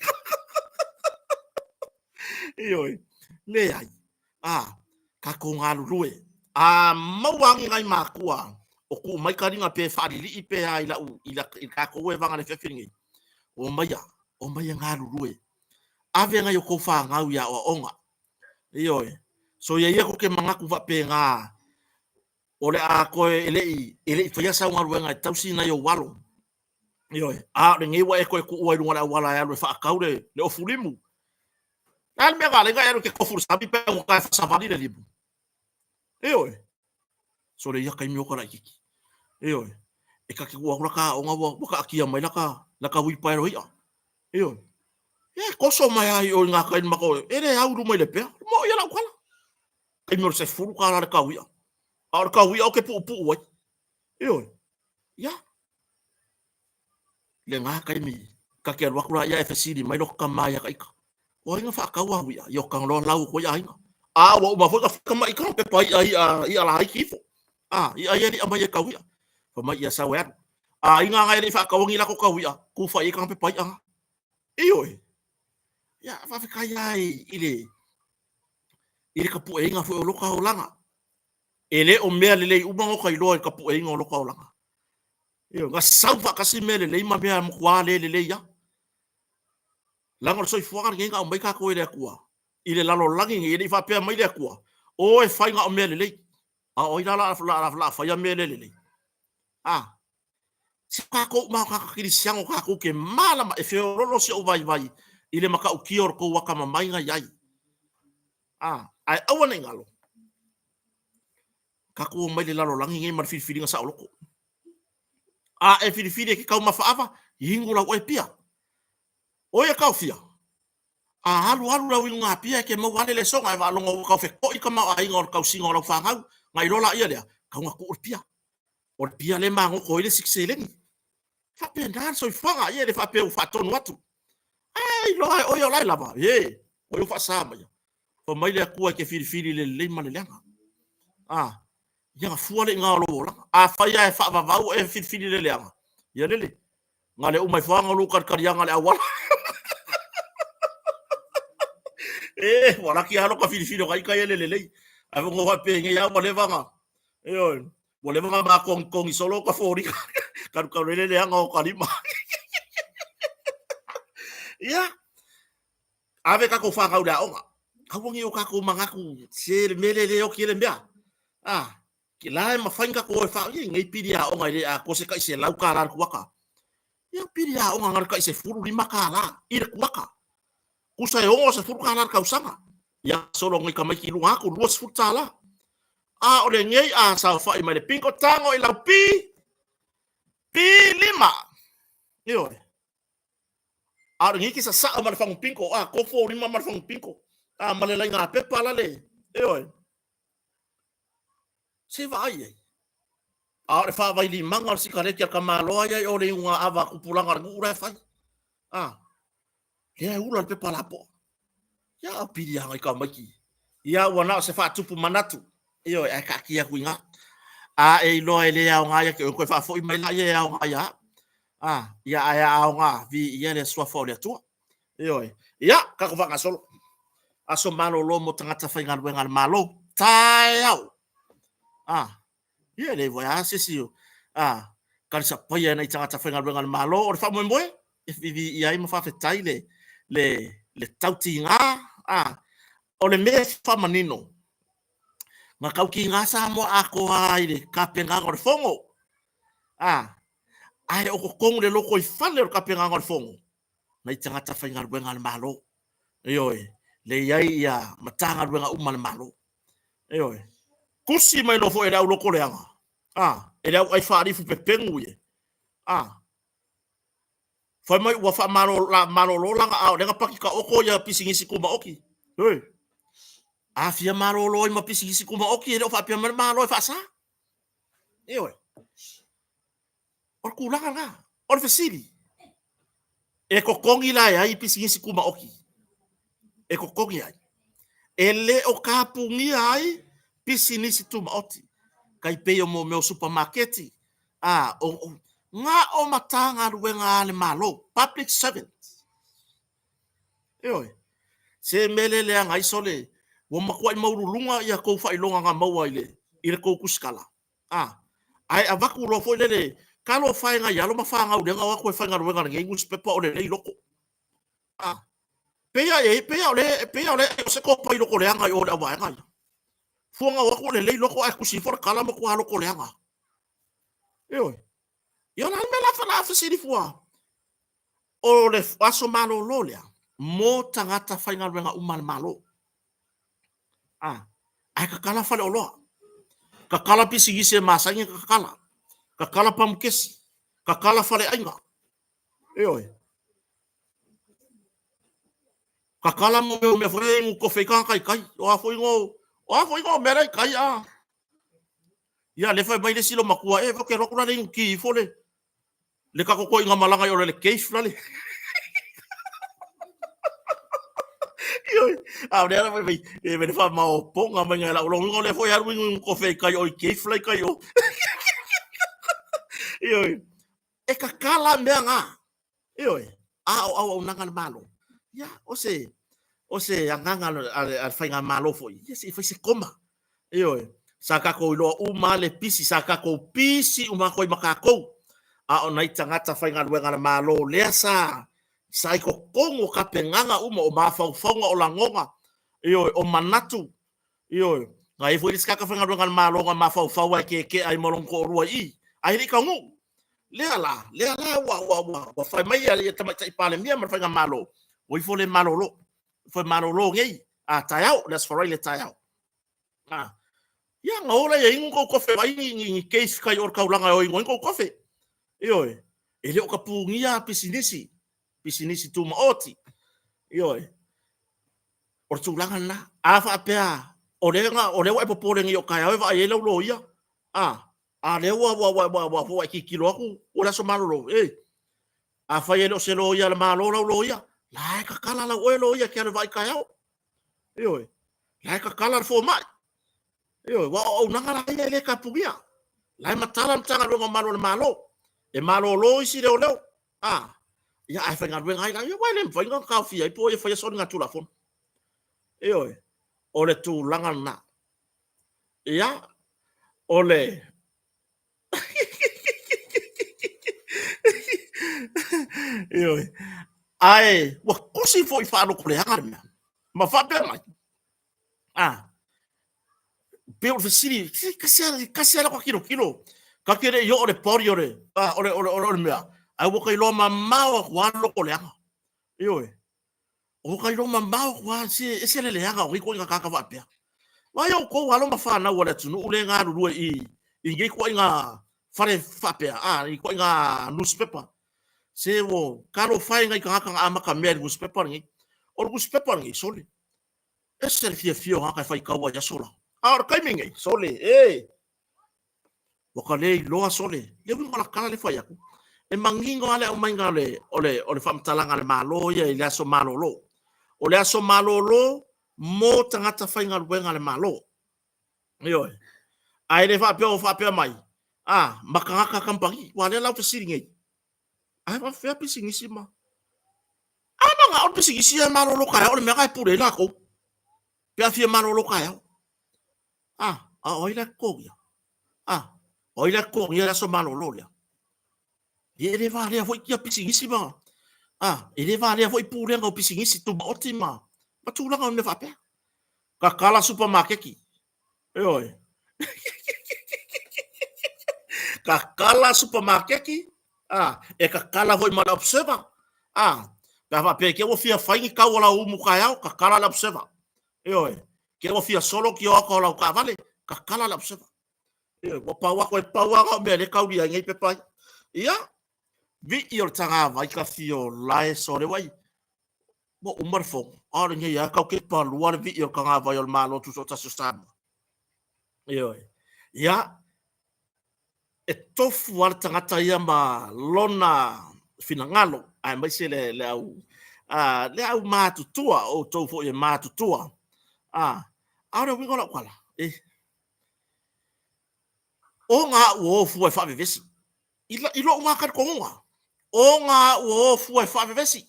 Ioi. Le ai. Ka ko nga lue. Mauangi ngai makua. O ku mai ka ringa pe whaarili i pe ai ila ka ko e vanga le whewhiringi. O mai ngā rurue. Ave ngai o ko wha ngau ia o onga. Ioi. So ia ko ke mangaku wa pe ngā. O le a koe ele i whaia sau ngā ruenga e tausi na i o walo. Ioi. Le ngai wa e koe ku ua i runga le wala e alu e whaakau le ofulimu. Nā mea ngā le ngai alu ke kofuru sabi pe o kai whasavali le limu. Eoi. So le ia kai mio kara kiki. Eoi. E ka ki ua hura ka o ngā waka akia mai laka wipa ero ia. Eoi. Koso mai ai o ngā kai mako. Ere auru mai le pea. Mo ia lau kala. Kai mio se furu ka rare ka wia. Aure ka wia o ke pu wai. Eoi. Ia. Le ngā kai mi. Ka kia wakura ia e fesiri mai loko ka mai a ka ika. O inga whaakaua wia. Io kang lo lau ko ia inga. Wa uma foi ka mai ka pe pai ai ala ai kifo. Ia ni amai ka wia. Fa mai ia sawer. Inga ngai ni fa ka wangi la ko ka wia. Ku fa i ka pe pai Ioi. Ya fa ka ai ile ka pu inga fo lo ka olanga. Ele o mea le uma ngo kai lo ka pu inga lo ka olanga. Io ga sau fa ka si mele le ma mea mo kwa le ya. Langa so i fuanga ngenga o mai ka ko ile akua. Ile lalo langi ngi fa pe mai le akua. O e fai nga o mele le. O ila la fa ya mele le. Si ka ko ma ka kiri siango ka ko ke mala ma e fe rolo si o vai vai. Ile maka o kior ko waka mai nga yai. Ai awana ngalo. Ka ko mai le lalo langi ngi ma fili nga sa loko. E fili ke ka ma fa ava hingula o e pia. O ia ka fia. Halu la winga pia ke mo wale le songa va longo ka fe ko i ka ma ai ngor ka singa lo fa ngau ngai rola ia le ka nga ku pia. O pia le ma ngo ko ile sikseleni. Fa pe ndar so fa ia le fa pe u fa tonu atu. Ai lo ai o ia lai lava. O eu fa sama ia. O mai le ku ke fili le ma le langa. Ia fu le nga lo la. Fa ia e fa va o e fili le langa. Ia le. Ngale o mai fa ngalo ka nga le awala. Wala ki halo ka fili kai kai le. Ave ngo wa pe nge ya mo le vanga. Mo le vanga ma kong i solo ka fori. Ka le anga o kalima. Ia. Ave ka ko fa ka ula onga. Ka wongi o ka ko mangaku. Se mele le o ki le mbea. Ki la ma fainga ko fa ngai pidi a onga le a ko se kai se lau ka la ku waka. Ia pidi a onga ngar kai se furu lima ka la. Ire ku waka. kusa ongo se furu kalar kausanga ya solo ngai kamai ki lunga ku luas futala a ole ngei a sa fa i mai le pinko tango i lau pi lima yo a ngi ki sa ma fangu pinko a ko fo lima ma fangu pinko a ma le nga pe pala le yo se vai a le fa vai lima ngal si kare ki ka malo ya o le nga ava ku pulanga ngura fa a le ula pe pala po ya pili hanga ka maki ya wana se fa tupu manatu yo e ka kia kuinga a e lo ele ya nga ya ko fa fo i mai la ya nga ya ya nga vi ya le swa fo le tu yo ya ka ko va solo aso malo lo mo tanga fa ngal wengal malo tai au ya le voya se si yo kan sa pa ya na tanga fa ngal wengal malo o fa mo mo e vi ya mo fa fe tai le tautinga o le me fa manino ma kau ki nga sa mo ako ai le kapenga ngor fongo ai o kong le loko i fale o kapenga ngor fongo na itanga ta fainga ruenga le malo le yai ya matanga ruenga uma le malo kusi mai lo fo e dau loko le anga e dau ai fa rifu pepengu ye foi mai wa fa malo lo langa au denga paki ka oko ya pisingisi kuma oki afia malo lo ma pisingisi kuma oki e fa pia malo fa sa or kulanga nga or fasili e ko kongi la ya pisingisi kuma oki e ko kongi ai ele o kapungi ai pisingisi tuma oti kai pe o mo supermarket nga o matanga ruenga le malo public servant se mele le anga isole wo makwai maurulunga ya ko fa ilonga nga maua ile ko kuskala ai avaku lo fo le kalo fa nga ya lo mafanga u denga wa ko fa nga ruenga ngai ngus pepa ole le loko peya ole se ko pa iloko le anga yo da wa nga fuanga wa ko le loko ai kusi for kala mo ko halo ko le anga yo na me la fa siri fua o le faso malo lolia mo tangata fainga renga umal malo ai kakala fale olo kakala pisigise masangi kakala pamkesi kakala fale ainga kakala mo me fore mo ko feka kai o afo ingo mere kai ya le fa bai le silo makua ke rokura le ki fole le kako ko inga malanga yo le case flale le ala vai me fa mau ponga manga la lo le foi ar un ko fe kai o case flale kai o e kakala menga au nanga malo ya o se anganga al fainga malo foi yes e foi se koma saka ko lo uma le pisi saka ko pisi uma ko makako o nai tangata fainga luenga malo lea sa sai ko kongo ka penganga uma o mafaufonga o langonga o manatu ngai foi skaka fainga luenga malo nga mafaufau ke ai molongo rua ai ri kangu lea la wa fai mai ya tama tai pale mia ma fainga malo oi fole malo lo foi malo lo ngai tayau let's for really tayau ya ngola ya ingo ko fe vai ni case kai or kaulanga o ingo ko fe ele o kapungia pisinisi tu maoti or tulanga na afa pea o le wa popole ngi o kai ava ele lo ia le wa ki kilo ku o la so malo afa ele se lo ia malo lo ia la ka kala la o lo ia ke vai kai la ka kala fo mai wa o nanga la ele kapungia la matala mtanga lo malo e malo lo isi leo ya ai fenga wen ai yo wale mfenga ka fi ai po e fa so nga tula fon ole tu langa na ya ole ai wa kosi foi fa no kole arma ma fa be mai pe o fisiri kasi ko kilo ka kere yo ore por yo ore mea ai wo kai lo ma wa lo ko le o kai lo mamau kwa se le anga o ko nga ka va pe wa yo ko wa lo mafa na wala tunu ule nga ru i nge ko nga fare fa pe i ko nga newspaper se wo karo fai nga ka ama ka mer newspaper ngi o newspaper ngi sole ese fio nga ka fai ka wa ya sola ar kai mingi sole wa ka le lo sole le wi mala kala le fai aku e mangingo ale o mainga ole famtalanga le malo ya ile so malolo o le aso malolo mo tangata whainga ruenga le malo. Ioi. Ai le whapea mai. Makangaka kampangi. Wa le lau pisiri ngai. Ai wa whea pisingisi ma. Nga o pisingisi ya malolo kaya. O le mea kai pure lako. Pea fia malolo kaya. Oila kōgia. Oila kōgia le aso malolo lea. Ye le wa lea hoi kia pisingisi ma. Ele va le foi pure nga pisingisi tu otima. Matulanga o ne whapea. Ka kala supermarket ki. Oi. Ka kala supermarket ki. E ka kala hoi mana observer. Ka whapea ke wo fia whaingi ka wala umu kai au. Ka kala la observer. Oi. Ke wo fia solo ki o ako lau ka vale. Ka kala la observer. Oi. Wo paua koe paua ka mea le kauri a ngai pepai. Ia. Vi i o tanga vai ka fio lae sore wai. Mo umar fong. Ora ngai ya kau ke pa luar vi i o kanga vai o malo tu so tasu sama. Ioi. Ia. E tofu ar tangata ia ma lona finangalo. Ai mai se le au mātutua o tofu i mātutua. Aura wingo la kwala. O ngā uofu e whawewesi. Ilo ngā kar konga. O ngā uofu e whawewesi.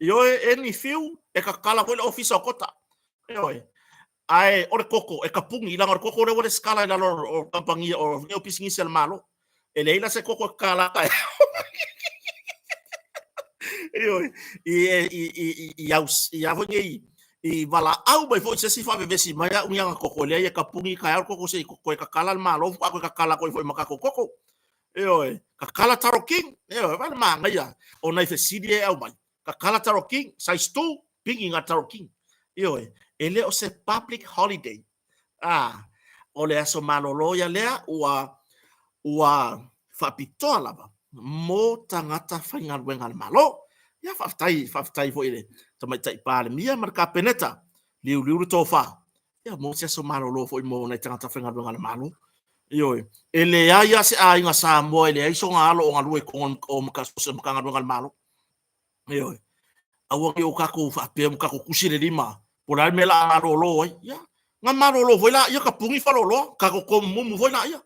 Ioe eni fiu e ka kala koe le ofisa o Kota. Ioe. Ai ore koko e ka pungi langa ore koko ore skala ila o kampangi o neo pisingisi al malo. E leila se koko e kala kai. Ioe. I avonye i wala au bai fo se si fa bevesi mai a unya koko le e ka pungi kai al koko se koko e ka kala al malo ko ka kala ko fo makako koko. Ioe. Ka kala taro king. Ioe vale manga ia. O nai fe sidie au mai. Ka kala taro king size 2 pingi nga taro king. Ioe. Ele o se public holiday. O le aso malolo ya lea ua whapitoa lava. Mo tangata whainga ruenga le malo. Ia whaftai fo ele. Tamai tai pāle mia marka peneta. Liu tō wha. Ia mo se aso malolo fo i mo nei tangata whainga ruenga le malo. Ioi. Ele aia se a inga sa mo ele aiso ngā alo o ngā lue o makanga ruenga le malo. Ioi. Awa ki o kako whapea mo kako kusire lima. Pura me la marolo ya nga marolo voila ya ka pungi farolo ka ko mumu voila ya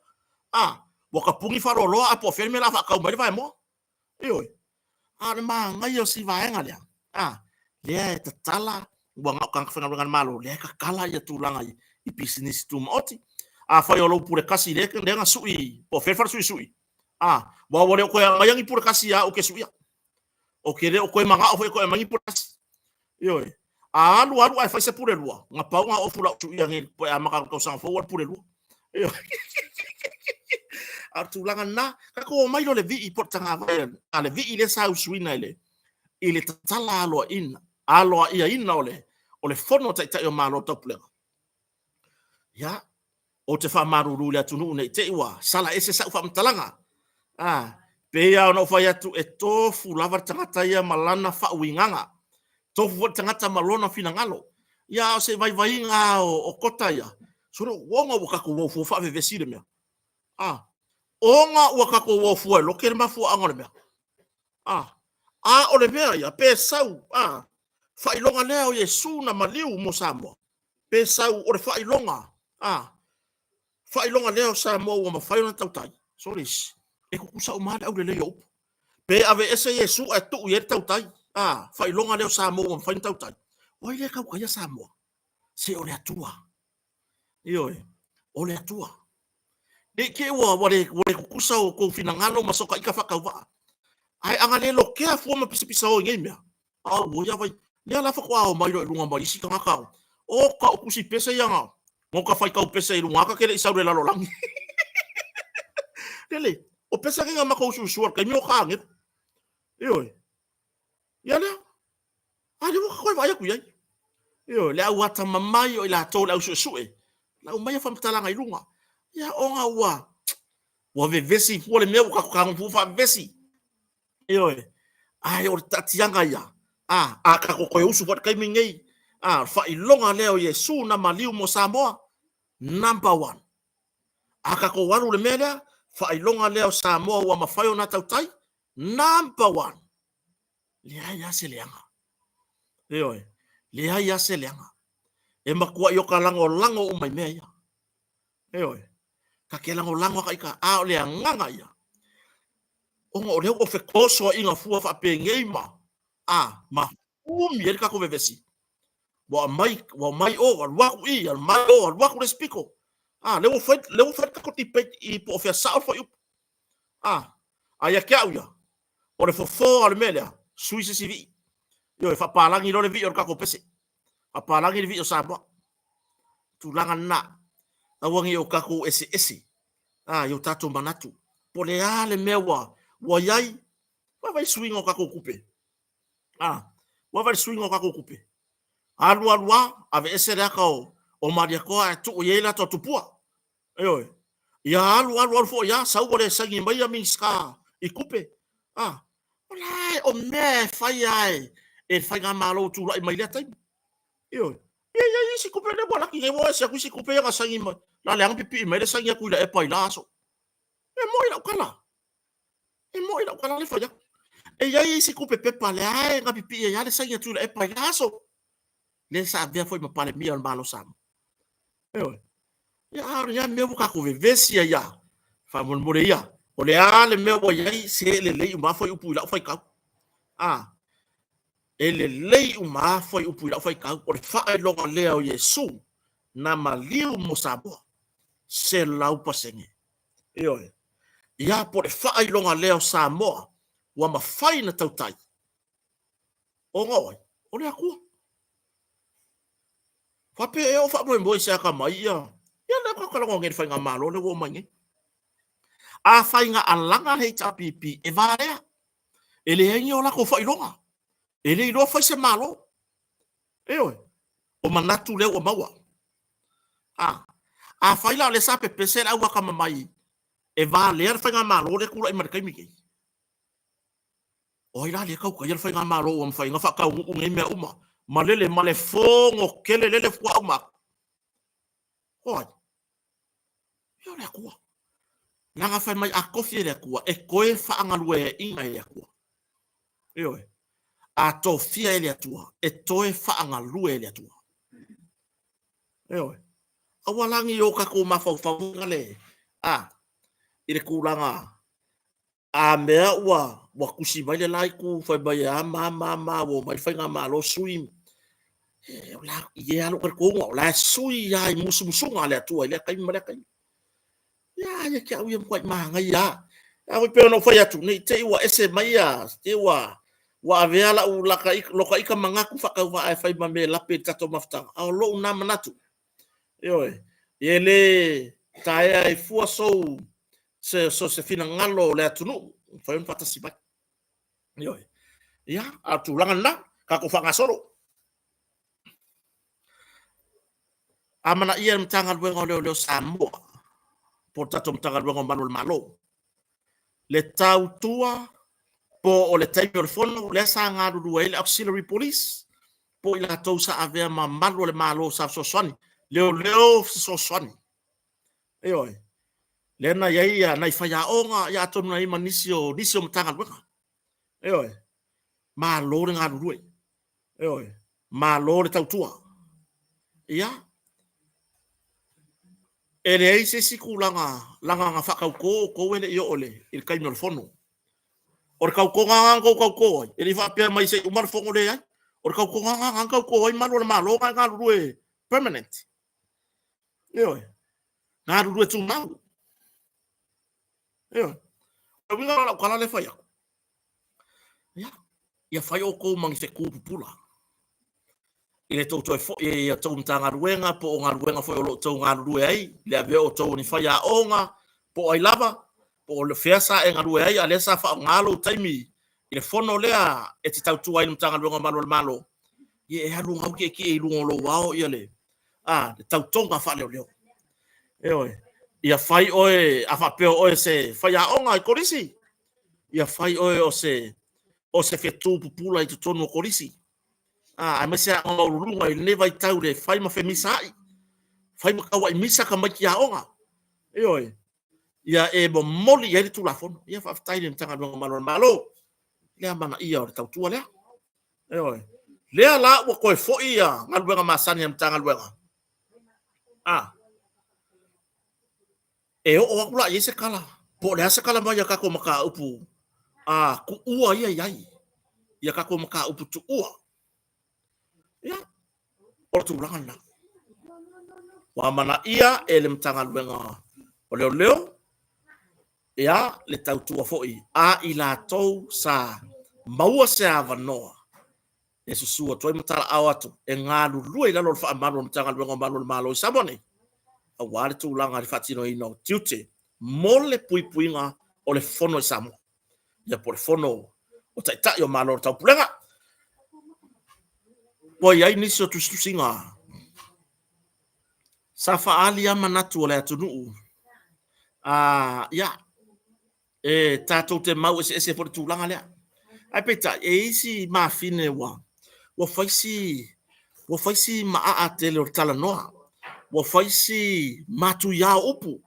wa ka pungi farolo a po ferme la fa ka mai vai mo oi ma nga yo si vai nga ya le ta tala wa nga ka fa nga malo le ka kala ya tulanga i business tu moti fa yo lo pure kasi le nga sui po fer sui wa wo ko nga yang pure kasi ya o ke sui o ke le o ko manga o ko mangi pure kasi oi alu ai fai se pure lua nga pau nga ofula tu ia ngi po amaka ko sang forward pure lua artulanga na ka ko mai lo le vi po tanga vai ale vi ile sa uswina ile tala alo ia ina ole fono tai o malo tople ya o te fa maruru le tunu nei te wa sala ese sa fa mtalanga pe ya no fa ya tu e tofu lava tanga ia malana fa winganga tofu tangata malona finangalo ya se vai nga o Kota ya soro wonga waka ko wo fa ve vesire me onga waka ko wo fu lo ke ma fu angole me o le mea ya pe sau fa ilonga leo yesu na maliu mo samo pe sau o le fa ilonga leo sa mo o ma fa na tautai soris e ko kusa o ma au le yo pe ave ese yesu a tu ye tautai fa ilonga leo sa mo o fa tautai o ile ka ka ya sa mo se o le atua ioe o le atua de ke wa le kusa o ko finangalo masoka ika fa ka wa ai anga le lo ke fu ma pisa o ngai mea wo ya vai le la fa kwa o mai lo lunga mai si ka ka o ka o kusi pesa yanga mo ka fa ka o pesa i lunga ka ke le saure la lo lang dele o pesa nga ma ko su ka mi o ka ngi ioe ya le Ale mo ko ba ya ku ya yo le au ata mamai o ila to la usu sue la o mai fa mtalanga ilunga ya onga wa vevesi pole me ka ka fu fa vesi yo ai o tatianga ya ka ko usu wat kai mingei fa ilonga leo Yesu na maliu mo Samoa number 1 aka ko waru le mele fa ilonga leo Samoa wa mafayo na tautai number 1 le ya se leanga yo le ya se leanga e makua yo ka lango umai mea yo ka ke lango ka ika a le nganga ya o le o fe koso inga fua fa pengei ma ma umi el ka ko vevesi wa mai o wa i al mai o wa ko respiko le o fa ka ko tipe i po fe sa fo yu ya ka ya o le fo al mele suisi sivi yo fa palangi lo le vi o ka ko pese fa palangi le vi o sa ba tulanga na awangi o ka ko ese yo tato manatu po le ale mewa wa yai wa vai swing o ka ko kupe wa vai swing o ka ko kupe alwa ave ese da ko o maria ko tu yela to tupua yo ya alwa fo ya sa o le sangi mai a miska I kupe olai o me fai ai e fai ga malo tu lai mai le tai yo ya si kupe le bola ki mo se ku si kupe ya sangi mai la le ang pipi mai le sangi ku la e pai laso e mo ila kala le fai e ya si kupe pepa le ai ga pipi ya le sangi tu la e pai laso le sa via foi ma pale mia malo sam ya me buka ku vevesi ya fa mon ya o le ale me o ya se le ma foi upu la foi ka ele le ma foi upu la foi ka o fa lo le o Yesu na maliu mo sabo se la upa senge ya por fa lo le o Samoa wa ma fai na tautai o ngoi o le aku fa pe o fa mo se ka mai ya le ko ko ngel fa nga malo le wo mai fai nga alanga he tapipi e varea ele hengi o la ko fa ilonga ele ilo fa se malo o manatu le o mawa fai la le sa pe pese la wa kama mai e vale fa nga malo le kula I markai miki o ila le ka ko fa nga malo o fa nga fa ka u ngai me uma malele male fongo kele lele fu uma yo le ku langa fai mai a kofi le ku e koe fa anga lue inga le ku a to fia ele atua e toe fa anga lue ele atua awalangi o ka ko mafau ngale ile kulanga mea wa kusi mai le lai ku fai mai ma wo mai fai nga malo swim la ye alo ko la sui ya musu ngale atua ile kai male kai ya ke au yam kwai manga ya au pe no fai atu nei te wa ese mai ya te wa avea la u la kai lo kai ka manga ku fa ka wa fai ma me la pe tato mafta au lo na manatu ele taia I fua so se fina ngalo le atunu fai un pata sibai ya atu langa na ka ko fa ngasoro amana ia mtanga lwengo le Samoa por tato mtanga lwengo malo le tau tua po o le taimi o le fono le sa ngadu dua ile auxiliary police po ila tau sa avea ma malo le malo sa soswani leo soswani lena ia na faya onga ya tonu na ima nisio mtanga lwenga malo le ngadu dua malo le tau tua ele ai se siku langa nga whakau ko ele I ole il kaino le fono or kau ko nga ko ele fa pe mai se umar fongo le ai or kau ko nga ko ai malo le malo nga rue permanent nga rue tu mau o winga la kala le faya ya faya ko mangi se ku pula ile to e to mtanga ruenga po nga ruenga foi lo to nga rue ai le ave o to ni faya onga po ai lava po le fiasa e nga rue ai ale sa fa ngalo taimi ile fono lea e ti tau tu ai mtanga ruenga malo Ye halu ngau ke lungo lo wao ia le. Le tautonga Faleo'o. Eoi. Ia fai oe a fapeo oe se fai a onga I korisi. Ia fai oe o se fetu pupula I tutonu korisi. A me se a ngau I leva I tau le fai ma femisa ai. Fai ma kawa I misa ka mai ki a onga. Eoi. Ia e mo moli ia tu la fono. Ia fa tai le tanga no malo. Lea mana ia o tau tua lea. Eoi. Lea la wa koe fo ia ngaluenga masani am tanga luenga. E o akula ia se kala. Po lea se kala mai ia kako maka upu. Ku ua ia iai. Ia kako maka upu tu ua. Ia. O tu rangana. Wa mana ia e le mtanga luenga. O leo. Ia le tau tua foi. I la tau sa maua se avanoa. E susua toi matala au atu. E ngālu lua I lalo le wha amano mtanga luenga malo I sabone. A wale tu langa li fatino ino tiute. Mole puipuinga o le fono I samo. Ia po le fono o taitai o malo tau pulenga. Po iai nisi o tustusinga. Sa faali ama natu o le atunuu. Ia. E tātou te mau ese po le tūlanga lea. Ai peta, e isi maafine wa. Wa faisi maa te leo tala noa. Wa faisi matu ya upu.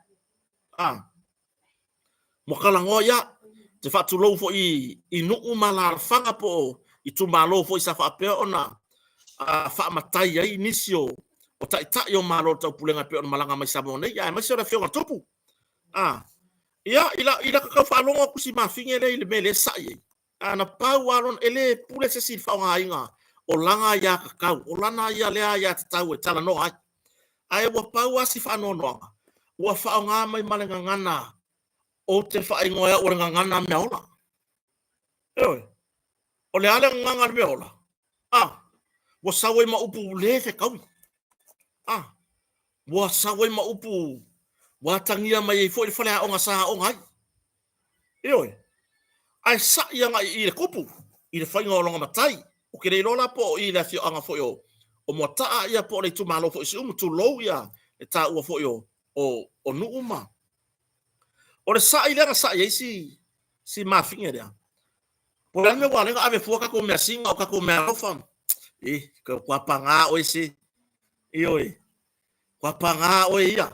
Mo kala ngoia. Te fatu lou fo I nuu malarfanga po I tu malo fo I sa whapea ona wha matai ai nisio o tai o malo tau pulenga pe ona malanga mai samo nei ai mai se ora whionga tupu ia ila kakau whaalonga kusi mafinge le mele sai na pau alon ele pule se si whaonga inga o langa ia kakau o lana ia lea ia tatau e tala no ai wa pau asi whaanonoanga wa whaonga mai malenga ngana o te whaingoia o ngana mea ola. Eoi. O le ale nganga mea ola. Wa sawe ma upu le fe kaui. Wa sawe ma upu. Wa tangia mai I fo I whale o ngasa o ngai. Eoi. Ai sa ia ngai I le kupu. I le whainga o longa matai. O kere lola po I le fio anga fo yo. O mo taa ia po le tu malo fo isi tu lou ia. E ta ua fo yo. O nuuma. O le sa ia sa ia si mafinga rea. Po le me wale nga ave fuaka ko mea singa o kako mea rofam. Kwa panga o ese. Ioi. Kwa panga o ia.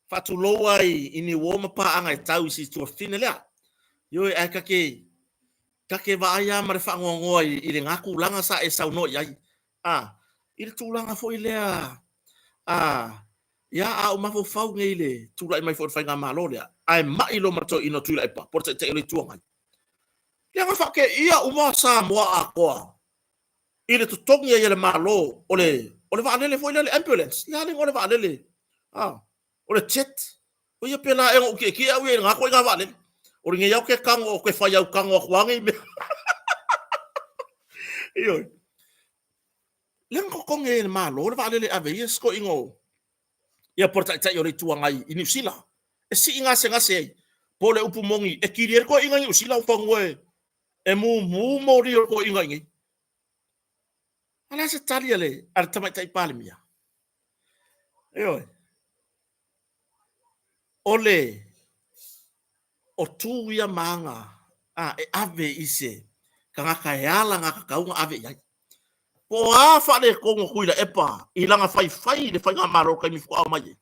Fatu loa ini woma pa anga I tau isi tua fine lea. Ioi ai kake vaaya mare whangongoa I le ngaku langa sa e sau no iai. I le tūlanga fo I lea. Ia au mafo fau ngei le. Tūlai mai fo whainga malo lea. Ai mai lo mato ino tūlai pa. Porta te ele tuangai. Ia nga whake ia uma sa moa a koa. I le tutongi ia le malo. O le waalele fo I le ambulance. Ia le ngore waalele. O le chat. O ia pena e o ke au e ngako I ngā waalele. O ringe iau ke kango o ke whai au kango a kuangi me. Ioi. Lengo konge le malo. O le waalele ave ia sko ingo. Ia porta tai o le tuangai I New Zealand. E si ngase ai. Po le upu mongi. E kiri ko inga New Zealand whangoe. E mu mori ko inga ingi. Ala se tali ale. Ar tamai tai pale mia. Eoi. Ole. O tu ia manga. E ave ise. Ka ngaka e ala ngaka kaunga ave iai. Po a whare kongo kuila epa. I langa whai le whainga maro kai mi fukua mai.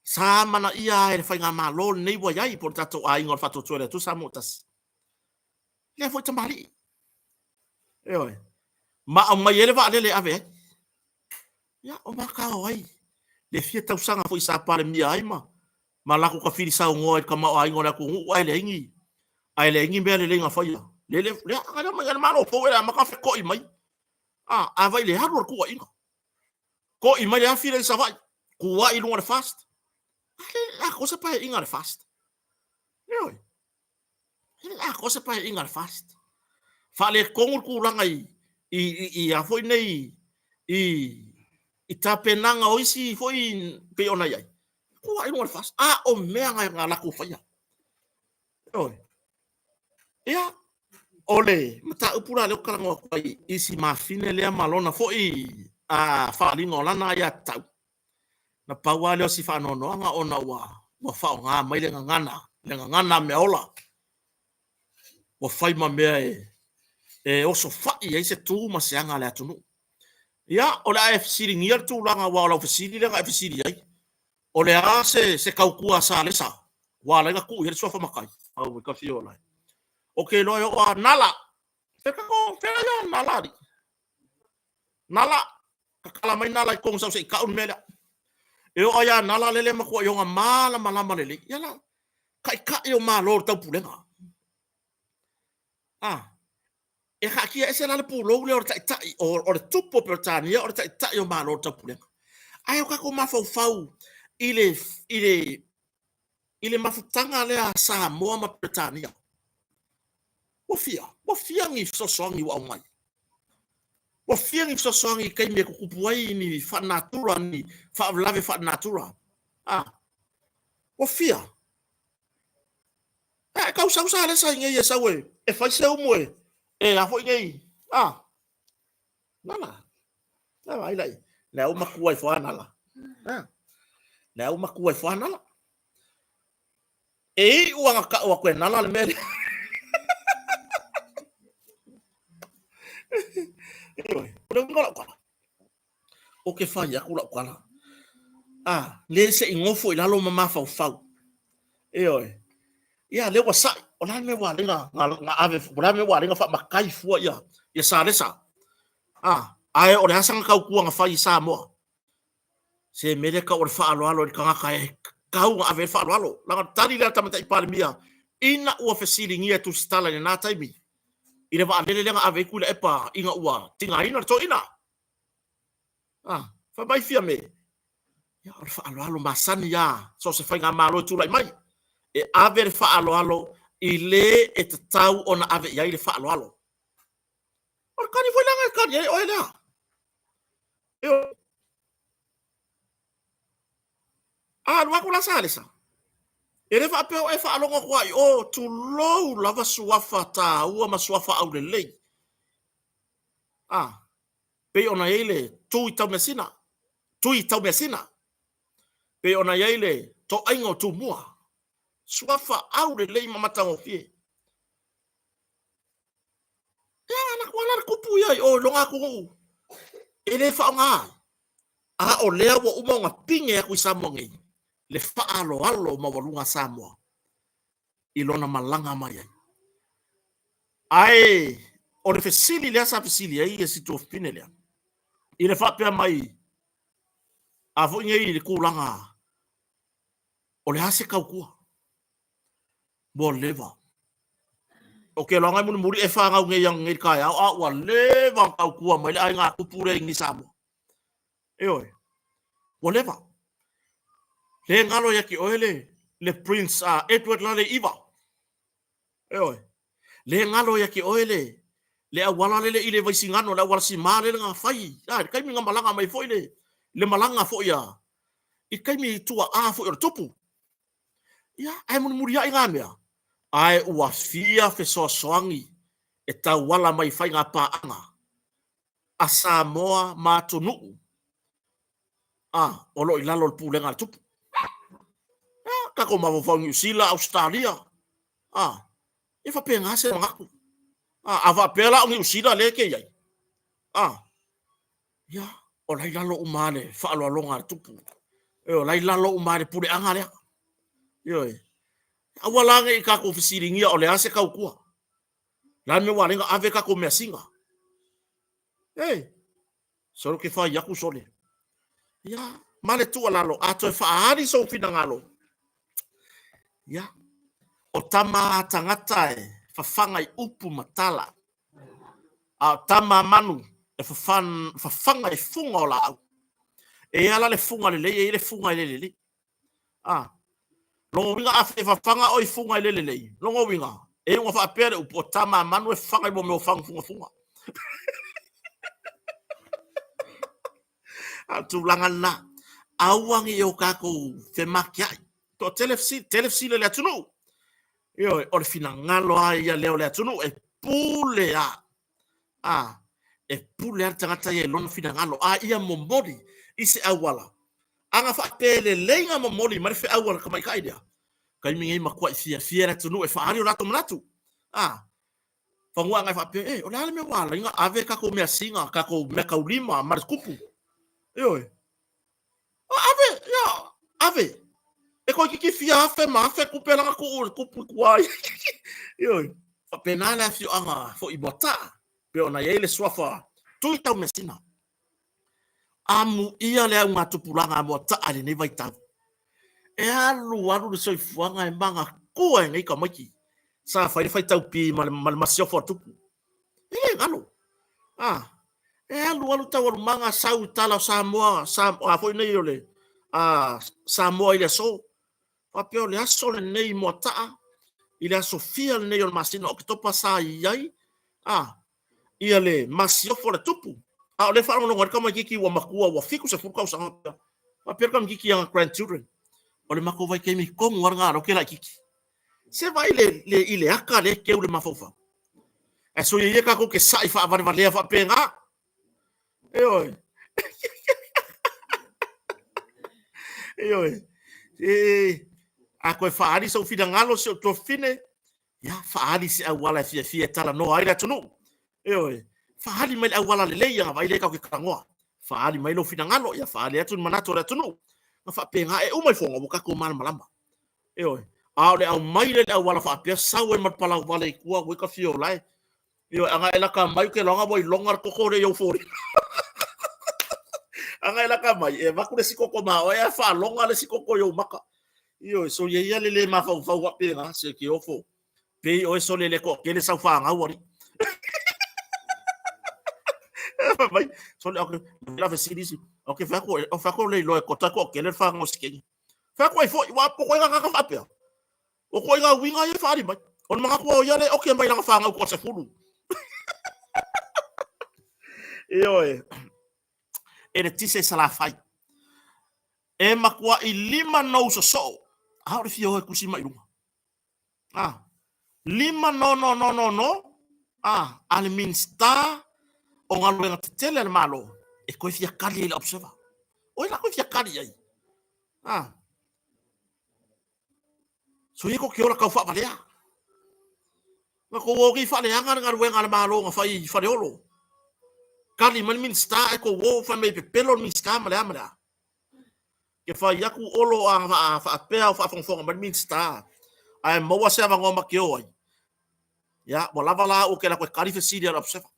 Sa mana ia e le whainga maro nei wa iai. Por tato a ingo whato tuere tu sa motas. Lea foi tamari. Eoi. Ma au mai ele wa le ave. Ya o makao ai. Le fia tausanga foi sa pare mia ai ma. Ma lako ka fili sa ngoa ka ma ai ngora ku ai le ingi. Ai le ingi me le lenga foi. Le aga mai ga malo fo era ma ka fe ko I mai. A vai le hardware ku inga. Ko I mai a fili sa vai. Ku wa I lunga fast. La cosa pa inga fast. Eoi. La cosa pa inga fast. Fa le kongur ku ranga I a foi nei I tapenanga o isi foi pe ona iai. Ko ai no fast. O mea nga la ku faia. Oi. Ia ole mata upura le kala ngo kai isi mafine le malona fo I a fa lingo lana ya tau na pawa le si fa no no nga ona wa fa nga mai le ngana me ola wa fai ma me e o so fa I se tu ma se anga le tunu ya ole AFC ngir tu langa wa la FCD le AFC ai ole a se Kakou sa le sa wa la ku ir so fa makai au ka fi ola okay lo yo nala Feka nala kakala mai nala kong sa kaun mela e o ya nala lele ma ko yo mala lele yala kai ka yo malo ta pulenga e ha ki ese la pulo le or ta or tupo per tania or ta yo malo ta pulenga ayo ka ko ma fau ile mafutanga le sa mo ma petania wo fia ngi so songi wa mai wo fia ngi so songi kai me ku puai ni fa natura ni fa lave fa natura wo fia ka usa le sa ngi ye sa we e fa se mo e a fo ngi nala ai lai la o maku ai fo nala la o maku ai fo nala e o nga o ko nala le me o ke fa ya kula kala le se ingofo ila lo mama fa ya le wasa ona me wa linga nga ave bra me wa linga fa makai fu ya sa le sa ai o le sang ka ku nga fa isa mo se me ka o fa alo ka ka kau ave fa alo la tari la tamata ipalmia ina o fesili ngia tu stala na taimi ina va andele nga ave kula epa inga ua tinga ina to ina fa mai fia me ya fa alo masani ya so se fa nga malo tu lai mai e ave fa alo ile et tau ona ave ya ile fa alo or kani foi langa kan ye o ina yo wa kula salisa ere fa pe e fa alo ko ai o tu lo lava suafa ta ua masuafa au le lei pe ona ile tu tau mesina pe ona ile to aingo tu mua suafa au le lei mamata o fie ya na kwala kupu ya o longa ku ere fa nga o le wa uma nga pinge ya ku samongi le fa alo mawalunga Samoa ilona malanga mai ai o le fesili le sa fesili ai e situ finele ile fa pe mai a vo ngi le kulanga o le hase Kakou bo leva o ke longa mun muri e fa nga ngi yang ngi kai wa leva Kakou mai ai nga kupure ngi Samoa bo leva le ngalo ya ki oele le prince Edward la le iva le ngalo ya ki oele le awala le ile vai singano la wala si male nga fai kai mi nga malanga mai foi le malanga foi ya i kai mi tua foi tupu ya ai mun muria inga mea ai ua fia fe soangi e tau wala mai fai nga paanga a Samoa matunu olo ilalo pulenga tupu kako mavo New Zealand Australia e fa penga se ngaku ava pela New Zealand le ke yai ya o lai lalo umane fa alo longa tupu o lai lalo umane pure anga le awala nge ka ko fisiringia o le ase Kakou la me wa nga ave ka ko mesinga solo ke fa yaku sole ya male tu lalo ato fa hari so finangalo ya o tama tangata fa fanga I upu matala tama manu e fa fanga I funga la e ala le funga le funga le longo winga afe fa fanga o I funga le longo winga e ngo fa pere upu tama manu e fanga mo me funga tu langana awangi yo Kakou fe makia to telefsi le tunu o le finangalo ai ya leo le tunu e pulea e pulea tangata ye lona finangalo ia momori ise awala anga fa pele lenga momori mari fe awala kamai kaidia kai mingi makwa fia tunu e fa ari lato manatu Fangua ngai fa pe o la me wala inga ave kako me singa kako me kaulima mar kupu ave e ko ki fia fe ma fe kupela ko kupu kwai fa penala fi anga fo ibota pe ona yele swafa tuita mesina amu ia le nga tupulanga mo ta ali ne vai ta e alu le soi fuanga e manga ko ngai ka maki sa fai tau pi mal masio fo tupu ngalo e alu tau manga sau tala Samoa foi nei ole Samoa ile so pa pe ole aso le nei mo ta ile aso fia le nei o masina o que topa sa iai ia le masio fo le tupu o le fa no ngor kama kiki wa makua wa fiku se fuka usanga pa pe kam kiki yang grandchildren o le mako vai kemi ko ngor ngaro ke la kiki se vai le ile aka le ke ule mafofa e so ye ka ko ke sai fa va le fa penga a koe whaari sau whina ngalo se o tō whine ia whaari se au wala fia tala no aira tunu whaari mai au wala lelei anga vai le kau ke karangoa whaari mai lo whina ngalo ia whaari atu manato rea tunu nga whapenga e umai fonga wuka ko mana malamba au le au mai le au wala whaapea sau e matpala wale i kua wika fio lai anga elaka mai ke longa boi longar kokore yo fori anga elaka mai e makure sikoko mao e fa longa le sikoko yo maka so ye ya le ma fa wa pena se ki ofo pe o so le ko ke le sa fa nga wori mai so le la fa sidisi okay fa ko le lo ko ta ko ke le fa ngo ski fa ko fo wa po ko nga ka fa pe o ko nga winga ye fa ri mai on ma ko ya le okay mai la fa nga ko se fulu e tise sala fai e makua i lima no so haore fio e kusi mai runga lima no ale minsta o ngalo nga tele le malo e ko fia kali le observa o ila ko fia kali ai so yeko ke ora ka fa valea ma ko wo ki fa le anga nga ruenga le malo nga fai Faleo'o kali man minsta e ko wo fa me pelo minsta mala ke fa yaku olo fa pea fa fonga man minsta ai mo wa se va ngoma ke oi ya mo lava la o ke la ko kali fe sidia la observa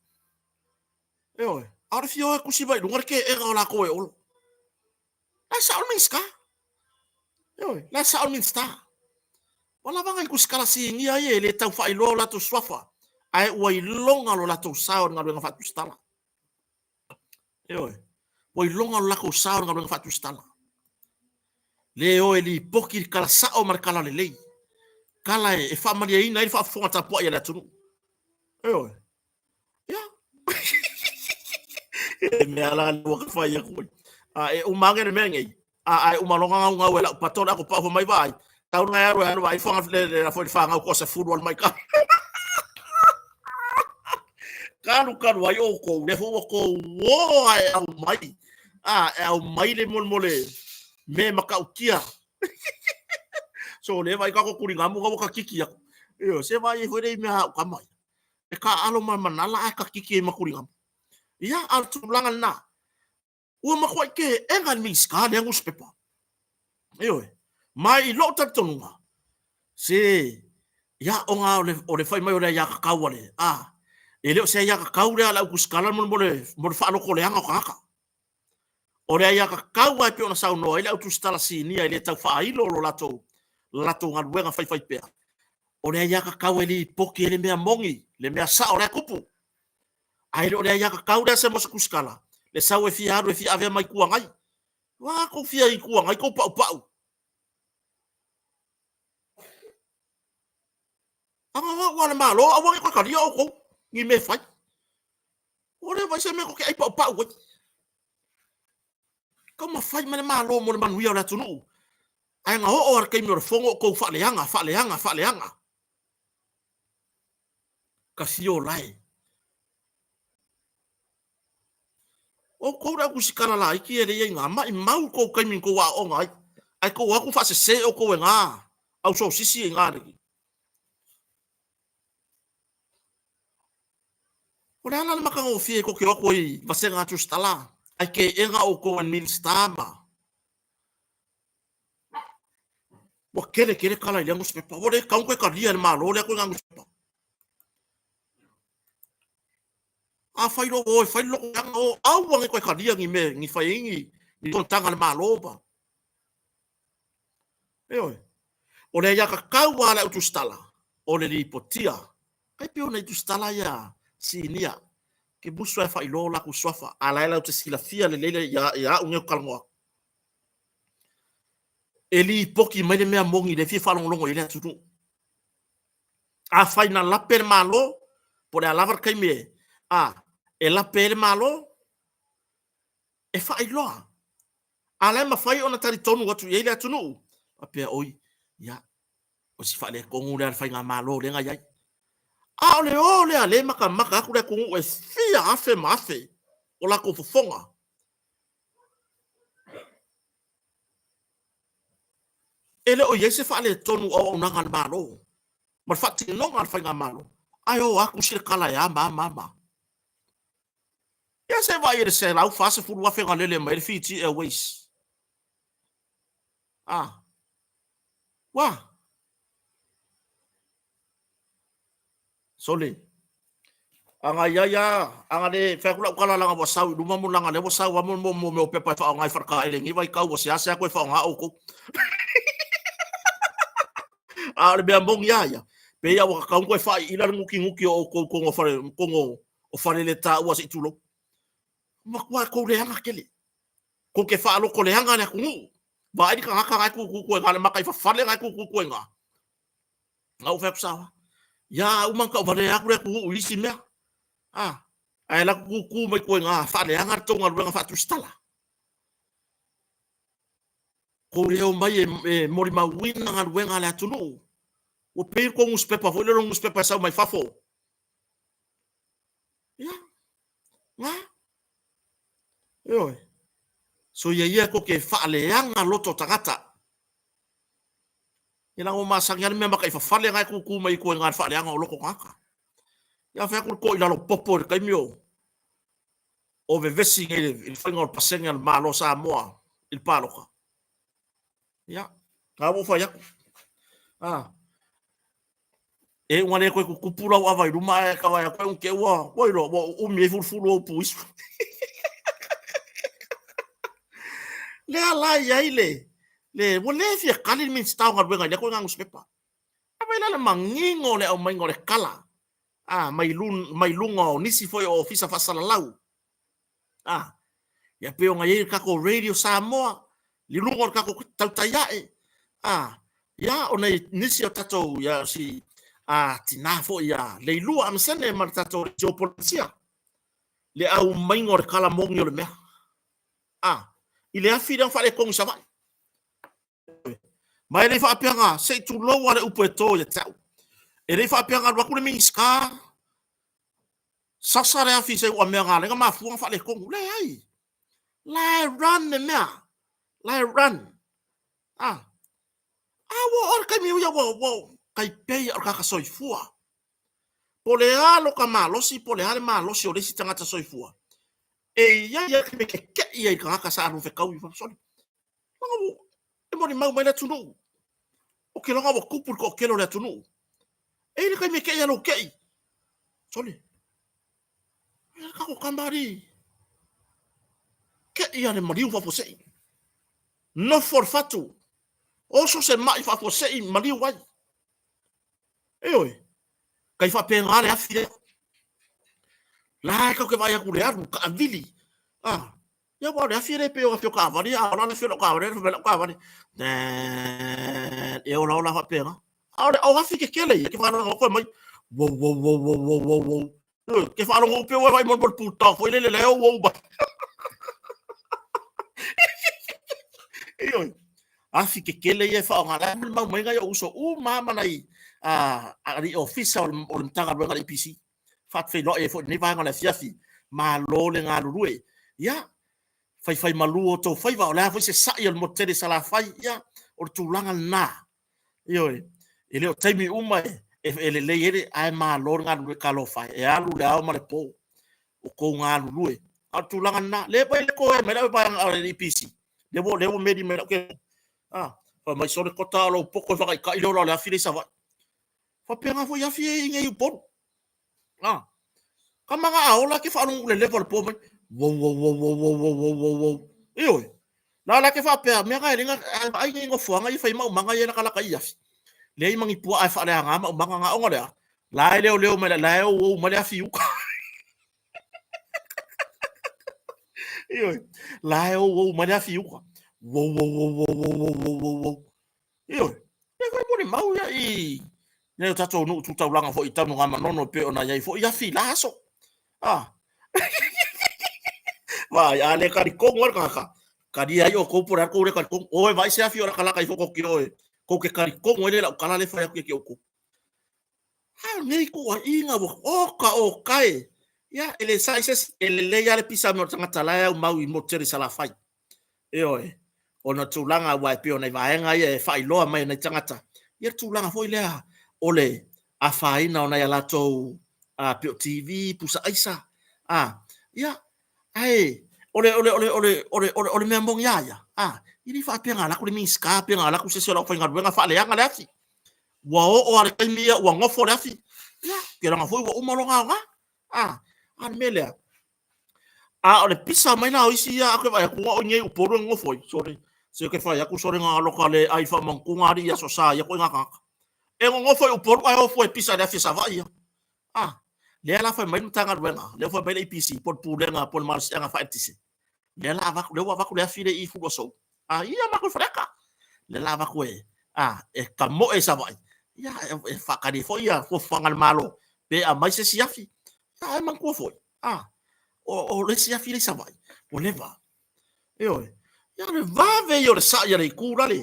ar fio e kusi vai lungar ke e la ko e olo la sa minsta la sa minsta wala banga ku skala si ngia ye le tau fa ilo la to swafa ai wa ilonga lo la to sa nga nga fa tu stala wa ilonga lo la ko sa nga nga fa tu stala le o li poki kala sa o mar kala le lei kala e fa maria ina fa fonga ta po ya la tunu me ala lo ka fa ya ko e o manga le mengi ai o malonga nga wela patona ko pa mai vai tau nga ero vai fonga le la foi fanga ko se football mai ka karu ai o ko le fo ko wo ai au mai e au mai le mole me makaukia so le vai ka ko kuringa mo ka kiki se vai foi dei me ka mai e ka alo manala ka kiki ma kuringa ia al tulangan na o ma ko ke engan mi ska le ngus pepa mai lo tatonga se ya onga o le fai mai o le ya ka wale ele se ya ka le ala kuskala mo fa lo ko le anga ka o le ya ka wa pe ona sa no ele tu stala si ni ele ta fa ilo lo lato nga wenga fai pe o le ya ka ele poki ele me mongi le me sa o le kupu ai o le ya ka le se mo kuskala le sa we fi aro fi ave mai ku ngai wa ko fi ai ku ngai ko pa wala malo awa ko ka dio ko ni me fai ore vai se me ko ai pa ko como fai me malo mo man wi ala tunu ai nga o ar kai me fongo ko fa leanga fio lai. O ko ra ku sikala la iki e le nga mai mau ko kai min ko wa o ngai. Ai ko wa ku fa se o ko nga. Au so sisi nga ri. O le ala maka o fie ko ke o ko i vasenga tu stala. Ai ke enga o ko en mil stama. Wa kere kala ile ngus pepa. Wa le ka ko ka ria ma lo le ko ngus pepa. A fai lo yang o au wa ko ka ria ngi me ngi fai ngi ni ton tanga ma lo ba. Oi. O le ya ka kau ala tu stala. O le li potia. Kai pe ona tu stala ya sinia. Ke busu e fai lo la ku sofa. Ala ela te sila fia le ya unge kalmoa. Eli poki mai le mea mongi le fia falong longo ile tutu. A fai na la per malo por a lavar kai me. E la per malo e fai loa. Ala ma fai ona tari tonu watu ile tunu. A pe oi ya o si fale kongu le fai nga malo le nga yai. Ole ale maka aku le kongu e fia afe mafe. O la ko fofonga. Ele o yese fale tonu o nanga malo. Ma fatti non al fai nga malo. Ayo aku sir kala ya mama. Ya se vai ele se la u fase fu wa fenga lele ma ele fiti airways. Wa. Sole. Anga ya anga de fa kula kala langa bo sau du mamu langa le bo sau wa mo pepa fa ngai farka ele ngi vai kau bo sia ko fa nga o ko. Le be ambong ya. Pe ya wa ka ko fa ila nguki o ko o fare le ta wa si tulo. Ma kwa ko le anga kele. Ko ke fa lo ko le anga na ku. Ba di ka ku nga le makai fa fale nga ku nga. Ngau fa sa. Ya umang ka vale aku le ku isi me. Ai la ku mai ko nga fa le anga tonga lu fa tu stala. Ko le o mai e mori ma wina nga lu nga le tunu. O pe ko ngus pepa fo le ngus pepa sa mai fafo. Ya. Nga. Yo. So ye ko ke fa le anga loto tagata. Ina o masang me makai fa fale nga ku mai ko nga fa le anga o loko ngaka. Ya fa ko ila lo popo kai mio. O vevesi il fango pasenga malo sa moa il paloka. Ya. Ka mo fa ya. E ngane ko kupula wa vai ruma ka wa ko ke wa. Oi ro o me fulu o puis. Le ala ya ile. Le mo le fia kali min sta nga benga ko nga uspepa. Aba ila mangingo le o mango le kala. Mai lunga o nisi foi o ofisa fasala lau. Ya peo ngai kako radio Samoa. Li lunga kako tautayae. Ya o nei nisi o tato ya si tina fo ya le lua amsene mar tato geopolisia. Le au maingo le kala mongi o le mea. Ile afi dan fale kong sa vai. Mai le fa pianga se tu lo wale upeto ya tau. E le fa pianga wa kule minska. Sasare afi se wa mea ngale ma fu fa le kong le ai. La run mea. La run. Wo or kai mi wo kai pe or ka soifua. Pole alo ka malosi pole ale malosi o le si tanga soifua. E ya ke ke ia ka sa anu fe kau fa soni. Mango e mo ni mau mai la tunu. O ke longa wo kupur ko ke lo la tunu. E le kai me ke ia lo ke. Soni. Ka ko kambari. Ke ia le mari fa fosei. No forfatu. Oso se mai fa fosei mari wai. Oi. Kai fa pengale afile. La ka ke vai ku le aru ka vili. Ya wa le afile pe o fio ka vali ala le fio ka vali le ka vali. E o la fa penga. O afi ke kele ke fa no ko mai. Wo. Ke fa no pe o vai mo puta foi le o ba. Oi. Afi ke kele ye fa ngala mau mai ga uso mama nai ari official o mtanga ba PC fat fe lo e fo ni va ngala fiafi ma lo le nga rue ya fai malu o to fai va la fo se sa yo mo tere sala fai ya o tulanga na yo ele o taimi uma ele le ele ai ma lo nga rue kalo fai e alu le au ma le po o ko nga rue a tulanga na le pa le ko e me la pa nga le PC le bo medi me ke fa mai sore kota lo poko fa ka ilo la file sa va fa pena fo ya fie nge yu po ka manga aola ke fa no le level po me wow iyo la ke fa pe me ga linga ai nge fo nga i fa ma manga ye na kala ka ya le mangi pu ai fa le nga ma manga nga o ngale la leo me la o ma le fiu iyo la o ma le fiu wow iyo e fa mo ni mau ya i ne tato no tu taulanga fo i tanu nga manono pe ona ya fo ya fi laso va ya le kari kongo ka kari ai o ko por ko re kari kongo o vai se afio kala kai fo ko kiro ko ke kari kongo ele la kala le fa ke ko nei ko inga o kai ya ele sizes ele le ya le pisa no tanga tala ya mau i motere sala fai ona tulanga wa pe ona va nga ye fai lo mai na tangata ye tulanga fo ile ole a fai na ona ya lato a TV pusa aisa ya ai ole me mbong ya ini fa pe ngala ku mi ska pe ngala ku se so la fa ngala fa le nga la fi wa o ale kai mi wa ngofo la fi ya ke nga fo wa umalo nga an mele ole pisa mai na isi ya ku va ku o nye u poru ngofo sorry se ke fa ya ku sore nga lokale ai fa man ku ngari ya so sa ya ku nga ka e ngofo u poru ai ofo pisa da fi sa va ya le la fa mai tanga wenga le fa bele PC por pulenga por mal nga fa etisi le la va le wa ku le fi le i fu so ia ma ku freka le la va ku e kamo e sa vai ya e fa ka di fo ya fo fangal malo pe a mai se siafi ya man ku fo o le siafi le sa vai o le va ya le va ve yo sa ya le ku le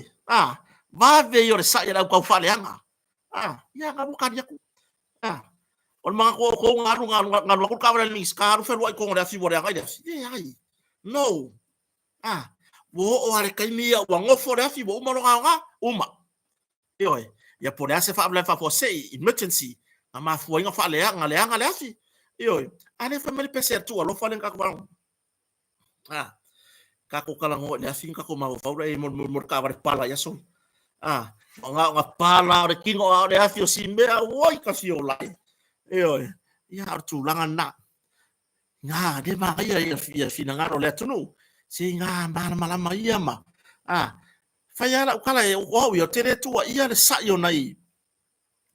va ve yo sa ya ku fa le nga ya nga bu ka ya ku on mga ko ngaru ko ka ni skaru fe lo ko ngora fi bo ya ga ai no wo o ale kai mi wa ngofo ra fi bo uma lo nga uma ya por essa fa fa você emergency ama fo nga fa le nga fi ane family pese tu lo fa len ka ko ka ko kala ngo le fi ka ko ma fa re mo ka va pala ya so nga pala re kingo le fi o si me o ka fi o lai ya tulanga na nga de ma ya fina nga le tunu si nga mala ia ma fa ya la kala o yo tere tu ia le sa yo nai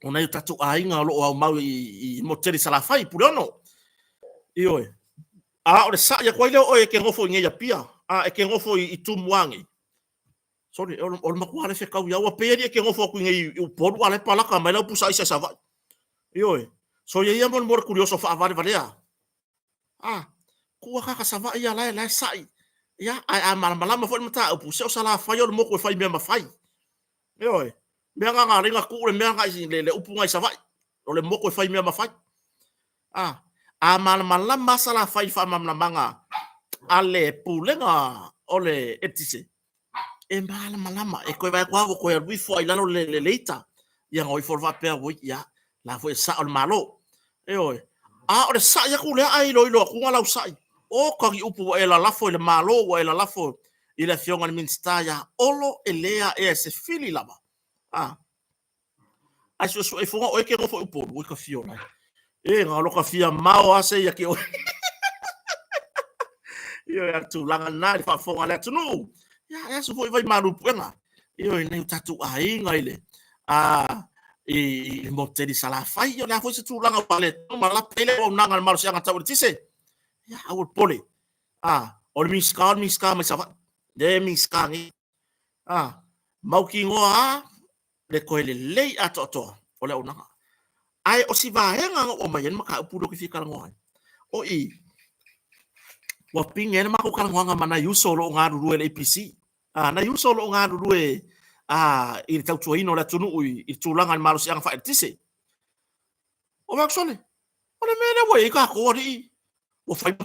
ona tatu ainga lo o mau i mo tere sala fai purono o le sa ya ko ile o ke ngofo nge ya pia e ke ngofo i tumuangi sorry o ma ko ale fe ka ya o pe ke ngofo ku nge u poru ale pala ka mai la pusa isa sa va so ia mon mor curioso fa vale ku ka sa va ia la sai ya ai malama fo mata o pusa sala fa yo mo ko fa me ma fai me nga ringa ku le me nga le upunga sa va o le mo ko fa me ma fai malama sala fa fa manga ale pulenga ole etise malama e ko va ko wi fo ila le leita ya ngoi for va per wi ya la fo sa al malo o sa ya ku le ai lo ku ngala sa o ka ki upu e la fo le malo o e la fo i le fionga ni minsta ya olo elea e se fili lava ai so e fo o ke fo upu o ka fiona ngalo ka fia mau ase ya ke ya tu langa na fa fo ngala tu no ya so fo vai maru puenga nei tatu ai ngaile i mo te di sala fai yo la fo se tu langa vale no mala pele o nanga mal se anga tau tise ya au pole o mi ska me sa de mi ska ni mau ki ngoa le ko le atoto o le ona ai o si va henga o mai en maka pudo ki fika ngoa o wa pingen ma ko kala ngoa mana yuso lo nga ru le APC na yuso lo nga ru i tau tuaino la tunu i tūlanga malo si anga whae tise. O wak sone. Ole mele wo e Kakou ri. Wo fai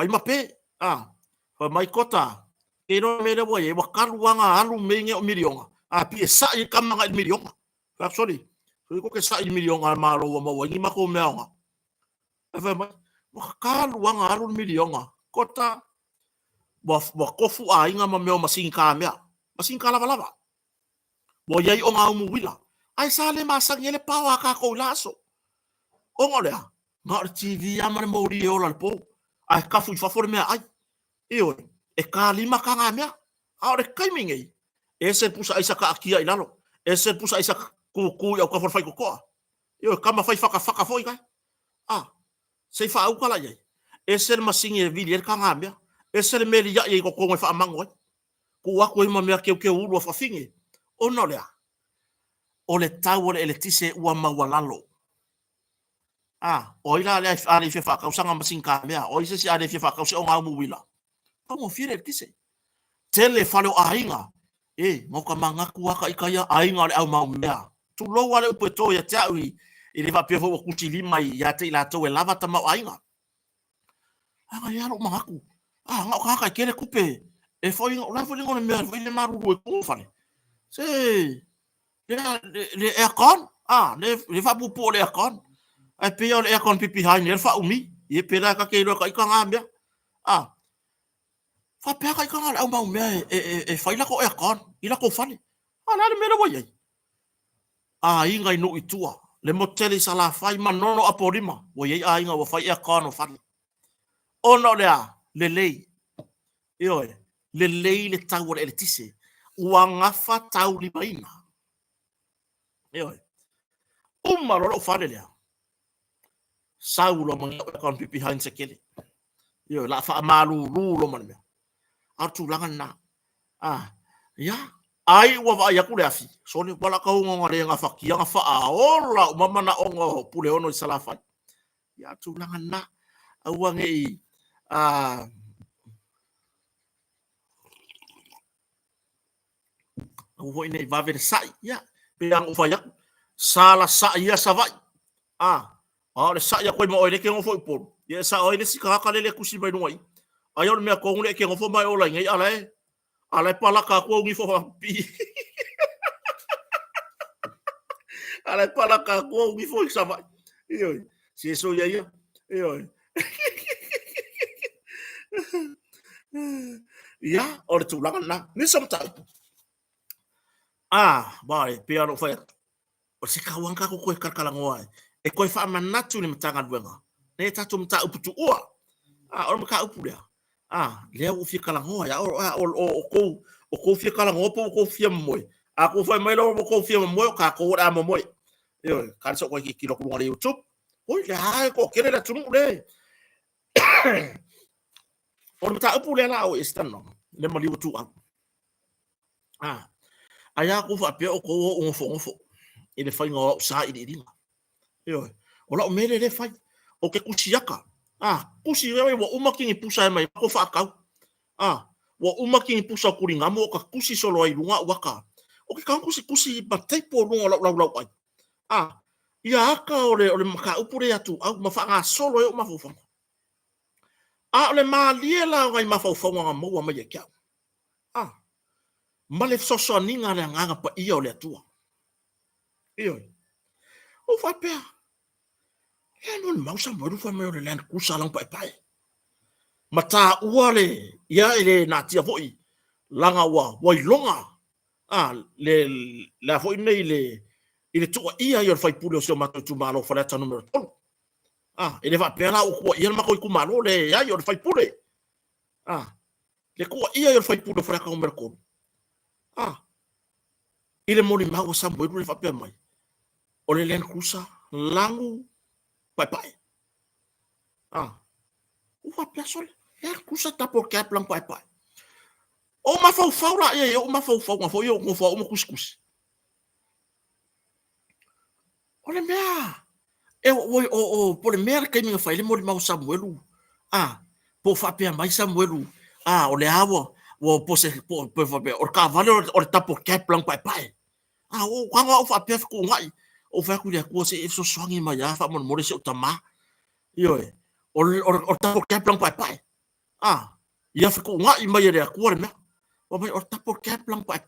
mape. Fa mai Kota. E no mele wo e wa kaluanga alu menge o milionga. Pi e sa i kamanga i milionga. Sorry. Ko ke sa i milionga malo wa mo ngi mako meonga. Fa mai wa kaluanga alu milionga. Kota wa kofu a inga ma meo masinka mea. Masinka lava. Wo yai o ngā umu wila. Ai sa le masang ele pawa Kakou laso. O ngolea. Ngā TV amane mauri e ola le po. Ai kafu i fafore mea ai. Io, e ka lima ka ngā mea. Aore kaimingei. E se pusa isa ka akia i lalo. E se pusa isa kuku au ka forfai kokoa. Io, kama fai whaka foi kai. Sei wha au kala iei. E se le masingi e vili e ka ngā mea. E se le meri ia i koko ngai wha amango ai. Ku aku ima mea keu urua whawhingi. O no lea. O le tau o le eletise ua maua lalo. O ila le ale fe fa kausanga masinka mea. O ise si ale fe fa kausa o ngā umuwila. Kamo fire eletise. Tele Faleo'o ainga. Ngoka mangaku waka ikaya ainga le au mau mea. Tu lo wale upe to ya te au i le whapea fo kuti lima i ya te ila tau e lava ta mau ainga. Anga ia lo mangaku. Ngau kaka i kere kupe. E foi la foi ngone mea foi le maruru e kufale. Se le aircon. Le fa pupo le aircon. Ai pe le aircon pipi haini le fa umi. Ye pera ka ke ro ka ikanga mea. Fa pe ka ikanga au mau mea e fai la ko aircon. Ila ko fale. Ala le mera wai. Inga ino itua. Le moteli sala fai manono aporima. Wo ye inga wo fai aircon o fale. Ono le lei. Ioe. Le lei le tau o le eletise. Ua ngafa tau li maina. Ioe. Umaro o fale lea. Saulo mga kon pipi hain se kele. Ioe. La fa malu lulo man mea. Artu langan na. Ya. Ai ua va ya kule afi. Soni wala ka unga ngare nga fa kia nga fa aola. Umama na ongo pule ono i salafai. Ya tu langan na. Aua ngei. Ua inei vave sai. Ya. Peang ufaya. Sala sai ya savai. Le sai ya koe mo oile ke ngofo ipon. Ya sa oile si kakaka lele kusi mai nungai. Ayo mea kongule ke ngofo mai ola ngai alae. Alae pala Kakou ngi fo pi. Alae pala Kakou ngi fo savai. Iyo. Si eso ya ya. Iyo. Ya, ore tu langan na. Ni somtai. Vai, pia no fai. O se kawang ka ko karkalangoa. E koe wha manatu ni matanga duenga. Ne tatu mta uputu ua. Ora maka upu lea. Lea ufia kalangoa. O kou fia kalangoa po o kou fia moe. Ko fai mai lo ko fia moe o Kakou ora moe. Yo, kan so ko ki kilo ko ngale YouTube. Oi, le ko kere la tunu le. Ora mta upu lea la o estano. Le mali utu a. Aya ko fa pe o ko o ngofo. Ele fai ngo sa i di. Yo. Ola o mele le fai. O ke kusiaka. Kusi wewe wa umaki ni pusa mai ko fa kau. Wa umaki ni pusa kuringa mo ka kusi solo ai lunga waka. O ke kan kusi ba taipo lunga lau ai. Ia aka ole maka upure atu au mafa nga solo e o mafofanga. Ole maliela ngai mafofanga mo wa mai kia. Male soso ninga le nganga pa ia ole atua. Iyo. O fa pea. Non mausa mo fa me ole len kusa lang pai. Mata uale ia ele na tia foi. Langa wa longa. Le la foi nei le ile tu ia yo fai pulo so matu tu malo fa leta numero 3. Ele va pea la o ko ia ma ko ku malo le ia yo fai pule. Le ko ia yo fai pulo fra ka numero 4. Ile mori mago sa mo ile fa pea mai. Ole len kusa langu pai. Ufa pesol. Ya kusa tapo cap lang pai. O mafau la ye o mafau ngafo yo ngofo o kuskus. Ole mea. O por mer que me fai le mori mau Samuelu. Po fa pea mai Samuelu. Ole awo o pose po o cavalo o tapo cap lang pai. O kanga o fa pea ku ngai. O fa ku le ku se so swangi mai ya fa mon mori se utama. Yo or tapo cap lang pai. Ia fiku ngai mai ere aku ore mea. O mai or tapo cap lang pai.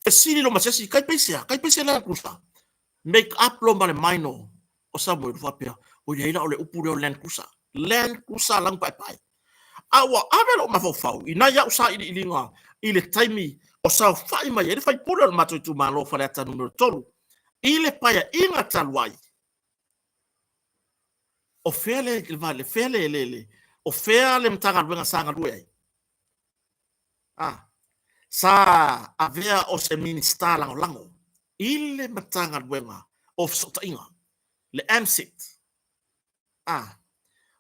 E siri lo masesi kai pese la kusa. Make up lo male maino. O Samuel whapea. O ia ole upure o land kusa. Land kusa lang pai. Awa avelo mafofau. Ina ia usa ili ilinga. Ile taimi o sa fai mai ere fai pura mato tu malo fa ata numero tolu. Ile paia inga talwai. O fele vale fele lele. O fele mtanga wenga sanga duai. Sa avea o se minister lango. Ile matanga wenga of sota inga. Le MSIT.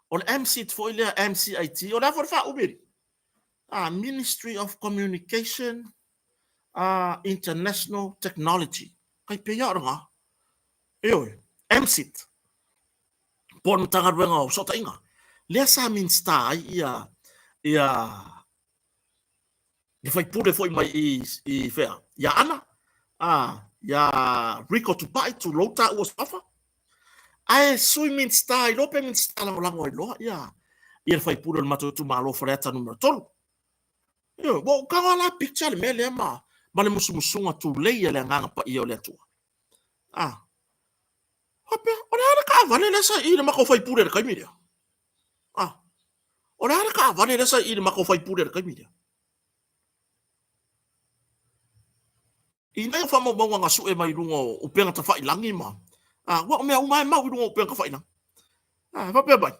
O le MSIT fo ile MCIT. O la for fa ubiri. Ministry of Communication, International Technology. Kai pe ya nga. MSIT. Pon tanga wenga o sota inga. Le sa minister ia e fai pure foi mai i fea. Ya ana. Ya Rico to pai to lota was offer. Ai swimming style, open style lango lo ya. Ia fai pure mato tu malo freta numero tolu. Bo kawala picture me le ma. Male musumusunga tu leia le nganga pa ia le tu. Hope, ora ka vale le sa ile mako fai pure ka media. Ora ka vale le sa ile mako fai pure ka media. Ina fa mo bonga ngasu e mai lungo o penga ta fai langi ma. Wa me uma ma lungo o penga fai lang. Fa pe bai.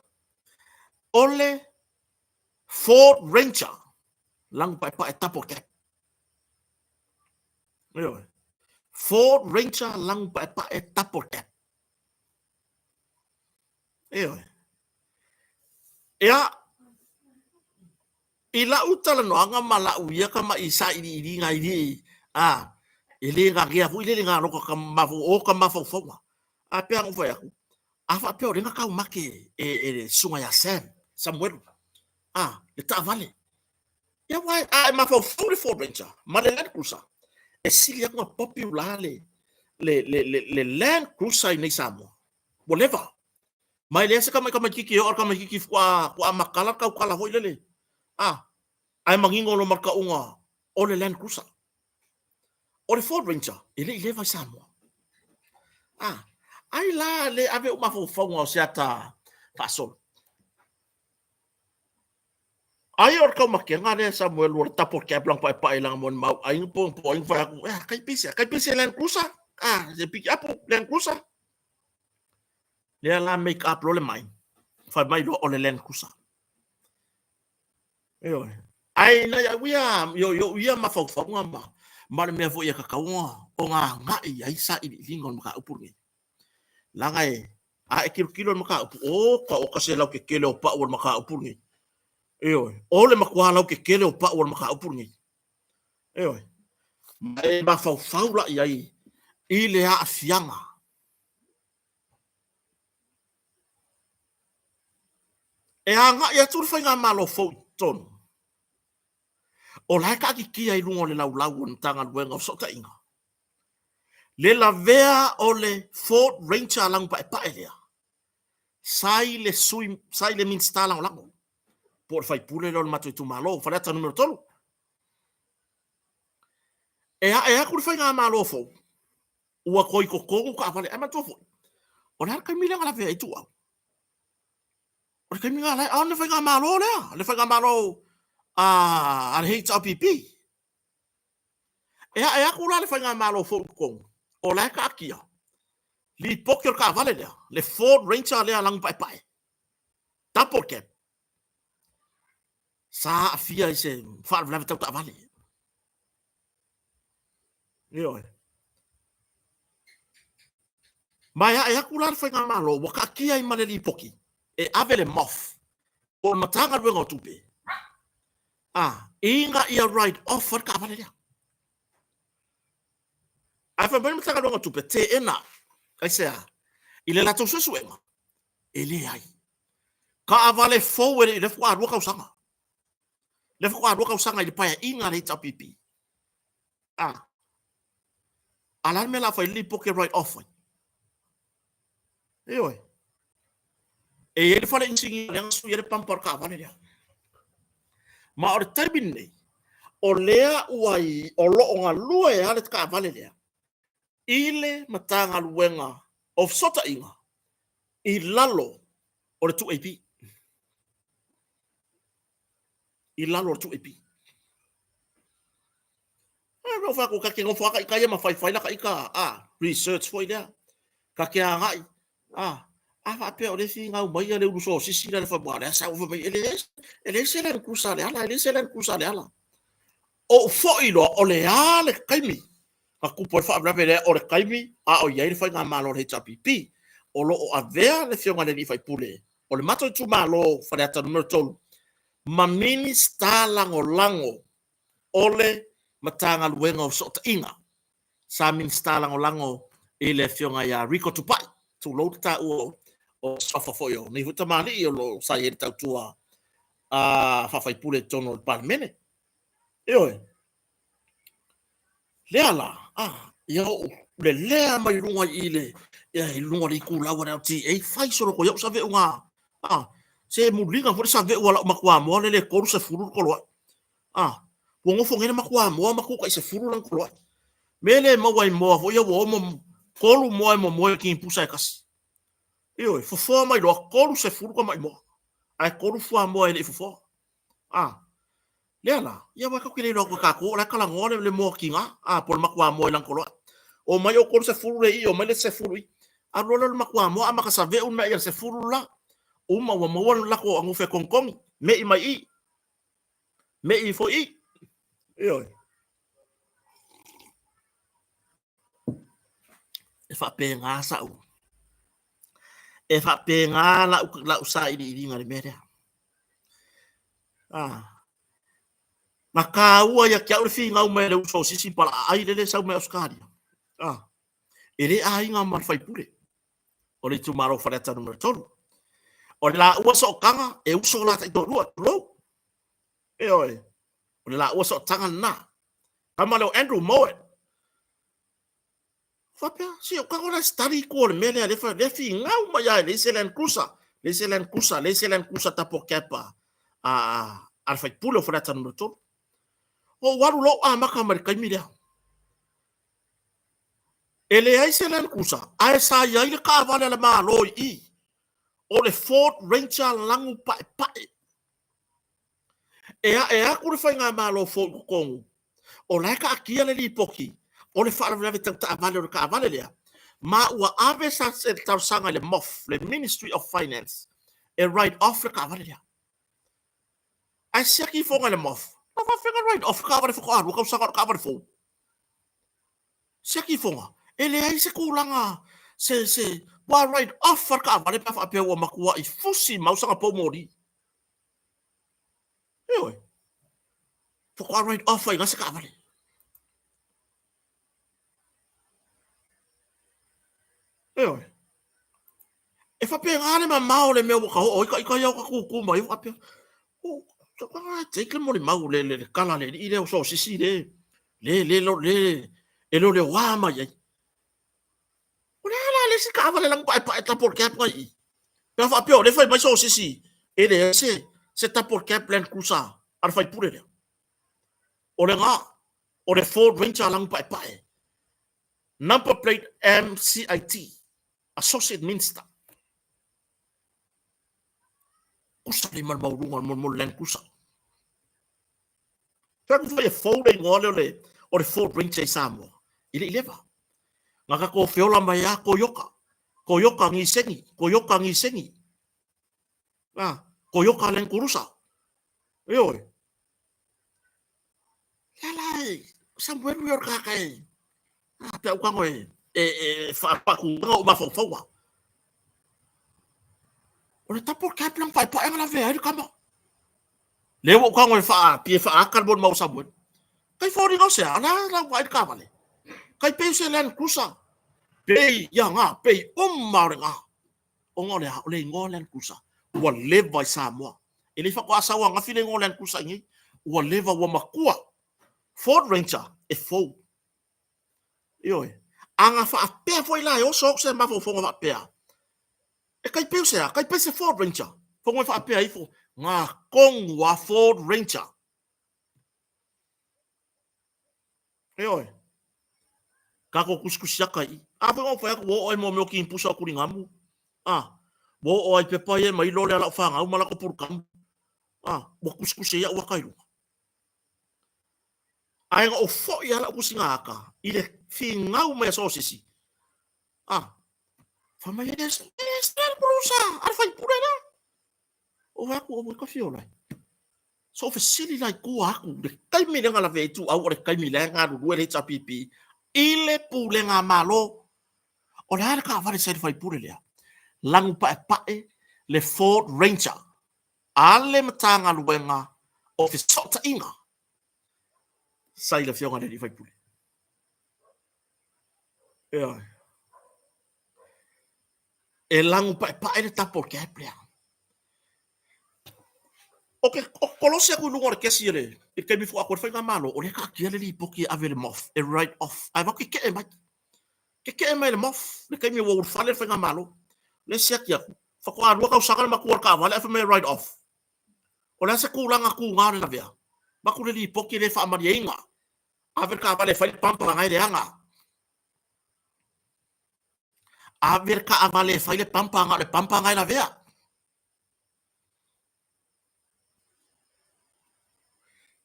Ole Ford Ranger lang pai pai tapo ke. Ford Ranger lang pai pai tapo ke. Ila utala no anga mala uia ka ma isa ili ngai di. Ele nga kia fu ile nga roka ka mafu o ka mafu fo. Pe ang foi aku. Afa pe o nga ka make e sunga ya Samuel. Le ta vale. Ya wai mafu fu le Ford Ranger. Ma le Land Cruiser. E sili nga popular le Land Cruiser nei Samoa. Whatever. Mai le se ka mai kiki o ka mai kiki kwa makala ka kala hoi lele. Ai mangingo lo marka unga o le Land Cruiser. O le Ford Ranger, ele vai Samoa. Ai la le ave uma fofonga o se ata fasol. Ai or ka makenga le Samuel or tapo ke blanc pai lang mon mau ai po vai aku kai pise Land Cruiser. Je pick up Land Cruiser. Le la make up lo le mai. Fa mai lo o le Land Cruiser. Ai na yo ia ma fofonga ma. Mare mea fo ia kakaunga o ngā ngai ai sa i lingon maka upurni. Langai e kilo maka upu o ka se lau ke kele o pa o maka upurni. O le makua lau ke kele o pa o maka upurni. Mai ma fau la ai i le a fianga. Anga ia tur fai ngā malo fau tonu. O lai ka ki kia i lungo le lau o ntanga luenga o sota inga. Le la vea o le Ford Ranger lang pa lea. Sai le minsta lang lango. Por fai pule le mato tu malo, fa leta numero tolu. Ea kuri fai ngā malo fo. Ua koi kokongo ka avale, ema tofo. O le harka mila ngala vea i tu au. O le kai mila ngala, le fai ngā malo lea. Le fai ngā malo al HRPP. Ea kura le fai ngā malo fo kokongo. O lai ka akia. Li pokio ka vale lea. Le Ford Ranger lea lang pai. Tapo ke. Sa afia i se wha vlave tau ta vale. Mai ea kura le fai ngā malo. Waka akia i male li poki. E avele moth. O matanga ruenga o tupe. Inga ia ride off war ka vale lea. Ai fa bani matanga ruenga o tupe. Te ena. Kai sea. Ile la tau suenga. Ele ai. Ka avale forward i le fwa rua kausanga. Le fwa rua kausanga i le paia inga le HRPP. Alarme la fai li poke right off. e ele fala insingi yang su ele pampar ka vale dia ma o taibin nei o lea uai o lo nga lua e ale ka vale dia ile matanga luenga of sota inga i lalo o le tu AP i lalo o le tu AP no fa ko ka ke ngofa ka ia ma fai la ka ika research foi dia ka ke ngai fa pe o le finga o mai le uso sisi le fa boa sa o vai ele se le kusa le ala ele se le kusa le ala o foi lo o le ale kaimi ka ku por fa bra vele o le kaimi o ia fa nga malo le chapipi o lo o avea le fionga le fai pule o le mato tu malo fa le ata numero tolu mamini sta lango ole matanga luenga o sota inga sa min sta lango ele fionga ya Rico Tupai tu lo ta o sofa foio ni huta mali o lo sa ye ta tua fa fai pule tono palmene io leala yo le lea mai runga ile ya lunga ri kula wa ti e fai solo ko yo sa ve unga se mulinga for sa ve wala makwa mo le ko se furu ko lo wongo fo ngena makwa mo maku ka se furu lang ko lo mele mo wai mo fo yo wo mo kolu mo ki pusa kas io fo mai lo kolu se furu ko mai mo ai kolu fo mo ele fo leala ia wa ka kile lo ka ko la kala ngole le mo kinga por makwa mo lang ko lo o mai o kolu se furu le o mai le se furu a lo lo makwa mo ama ka sa ve una ia se furu la uma wa mo la ko angu fe kongkong me i fo i io e fa pe nga sa u e fa pe nga la usa i ngale mere maka ua ya kia ule finga u mele uso sisi pala ai lele sau me Australia ele ai nga mal fai pule o le tumaro fareta numero tolu o la ua so kanga e uso la tai dorua lo o la ua so tanga na kama le Andrew Moe fapia si o kanga la study ko le mele le fa le finga u ma ya le selen kusa tapo kepa al fai pule o fareta numero tolu o waru lo maka mai kai mi ele ai selen kusa ai sa ia ile ka vale le malo i o le Fort Ranger langu pai e a ku le fainga malo fo kongu o la ka kia le lipoki o le fa le ta vale o ka vale le ma ua ave sa se ta sanga le MOF le Ministry of Finance e right off le ka vale le ai sia ki fo le MOF no va figure right off ka vale fo ka sa ka vale fo sia ki fo ele ai se kulanga se wa right off ka vale pa pe o makua I fusi mau sanga po mori fo ka right off ai ngasa ka vale e fa pe ngale ma mau le meu ka o ka ya ka ku mai fa pe o ka take le mori mau le kala le I le so sisi le e lo le wa ma ye le si ka vale lang pa ta por cap ngai pe fa pe o le fai mai so sisi e le se ta por cap plan kusa ar fai pure le o le nga o le Ford Ranger lang pa number plate MCIT associate minister kusa le mal maurunga mo len kusa ta ku fai folding ngole o le Ford Ranger Samoa ile va ngaka ko feola mai a ko yoka ngi sengi ko yoka len kurusa lai somewhere we are ka kai pe ka ngoi fa pa ku ngo ma fo wa o le tapo ka plan pa ngala ve ai kama le wo ka ngoi fa pi fa carbon mau sabun kai fo ri no se ala la wa ka vale kai pe se len kusa pe ya nga pe marenga o ngole o le ngolen kusa wa leva Samoa ele fa ko asawa nga file ngolen kusa ngi wa leva wa makua Ford Ranger e fo anga fa pe foi la o so se ma fo fa pe E kai pe se Ford Ranger. Fo ngoi fa pe ai fo. Nga kong wa Ford Ranger. E oi. Kako kuskusia kai. A pe ngo fa wo oi mo me ki impusa ku ringamu. Wo oi pe pa ye mai lo le ala fa nga mala ko pur kam. Wo kuskusia wa kai. Ai o fo ia la kusinga aka. Ile fi ngau me so sisi. Fa mai des brusa. Al fa pura na. O aku o ka fiola. So fa sili lai ku aku. De kai mi le ngala ve tu au re kai mi le nga ru le cha pipi. Ile pule nga malo. O la ka va se fa pura le. Langu pa le Ford Ranger. Ale matanga luenga o fi sota inga. Sai le fionga le fa pura. E langu pa e tapo ke plea. Ok, kolosia ku lungo ke siele. E ke mi fu akor fa malo, o le ka kiele li poki ave le mof, e right off. Ai va ke e mai. Ke mai le mof, le ke mi wo fa le fa malo. Le sia ki aku. Fa ko adu ka usaka ma ku ka vale fa me right off. O le se ku langa ku ngare na vea. Ma ku le li poki le fa ma inga. Ave ka vale fa pampa ngai le anga. Ave ka vale fa le pampa ngai na vea.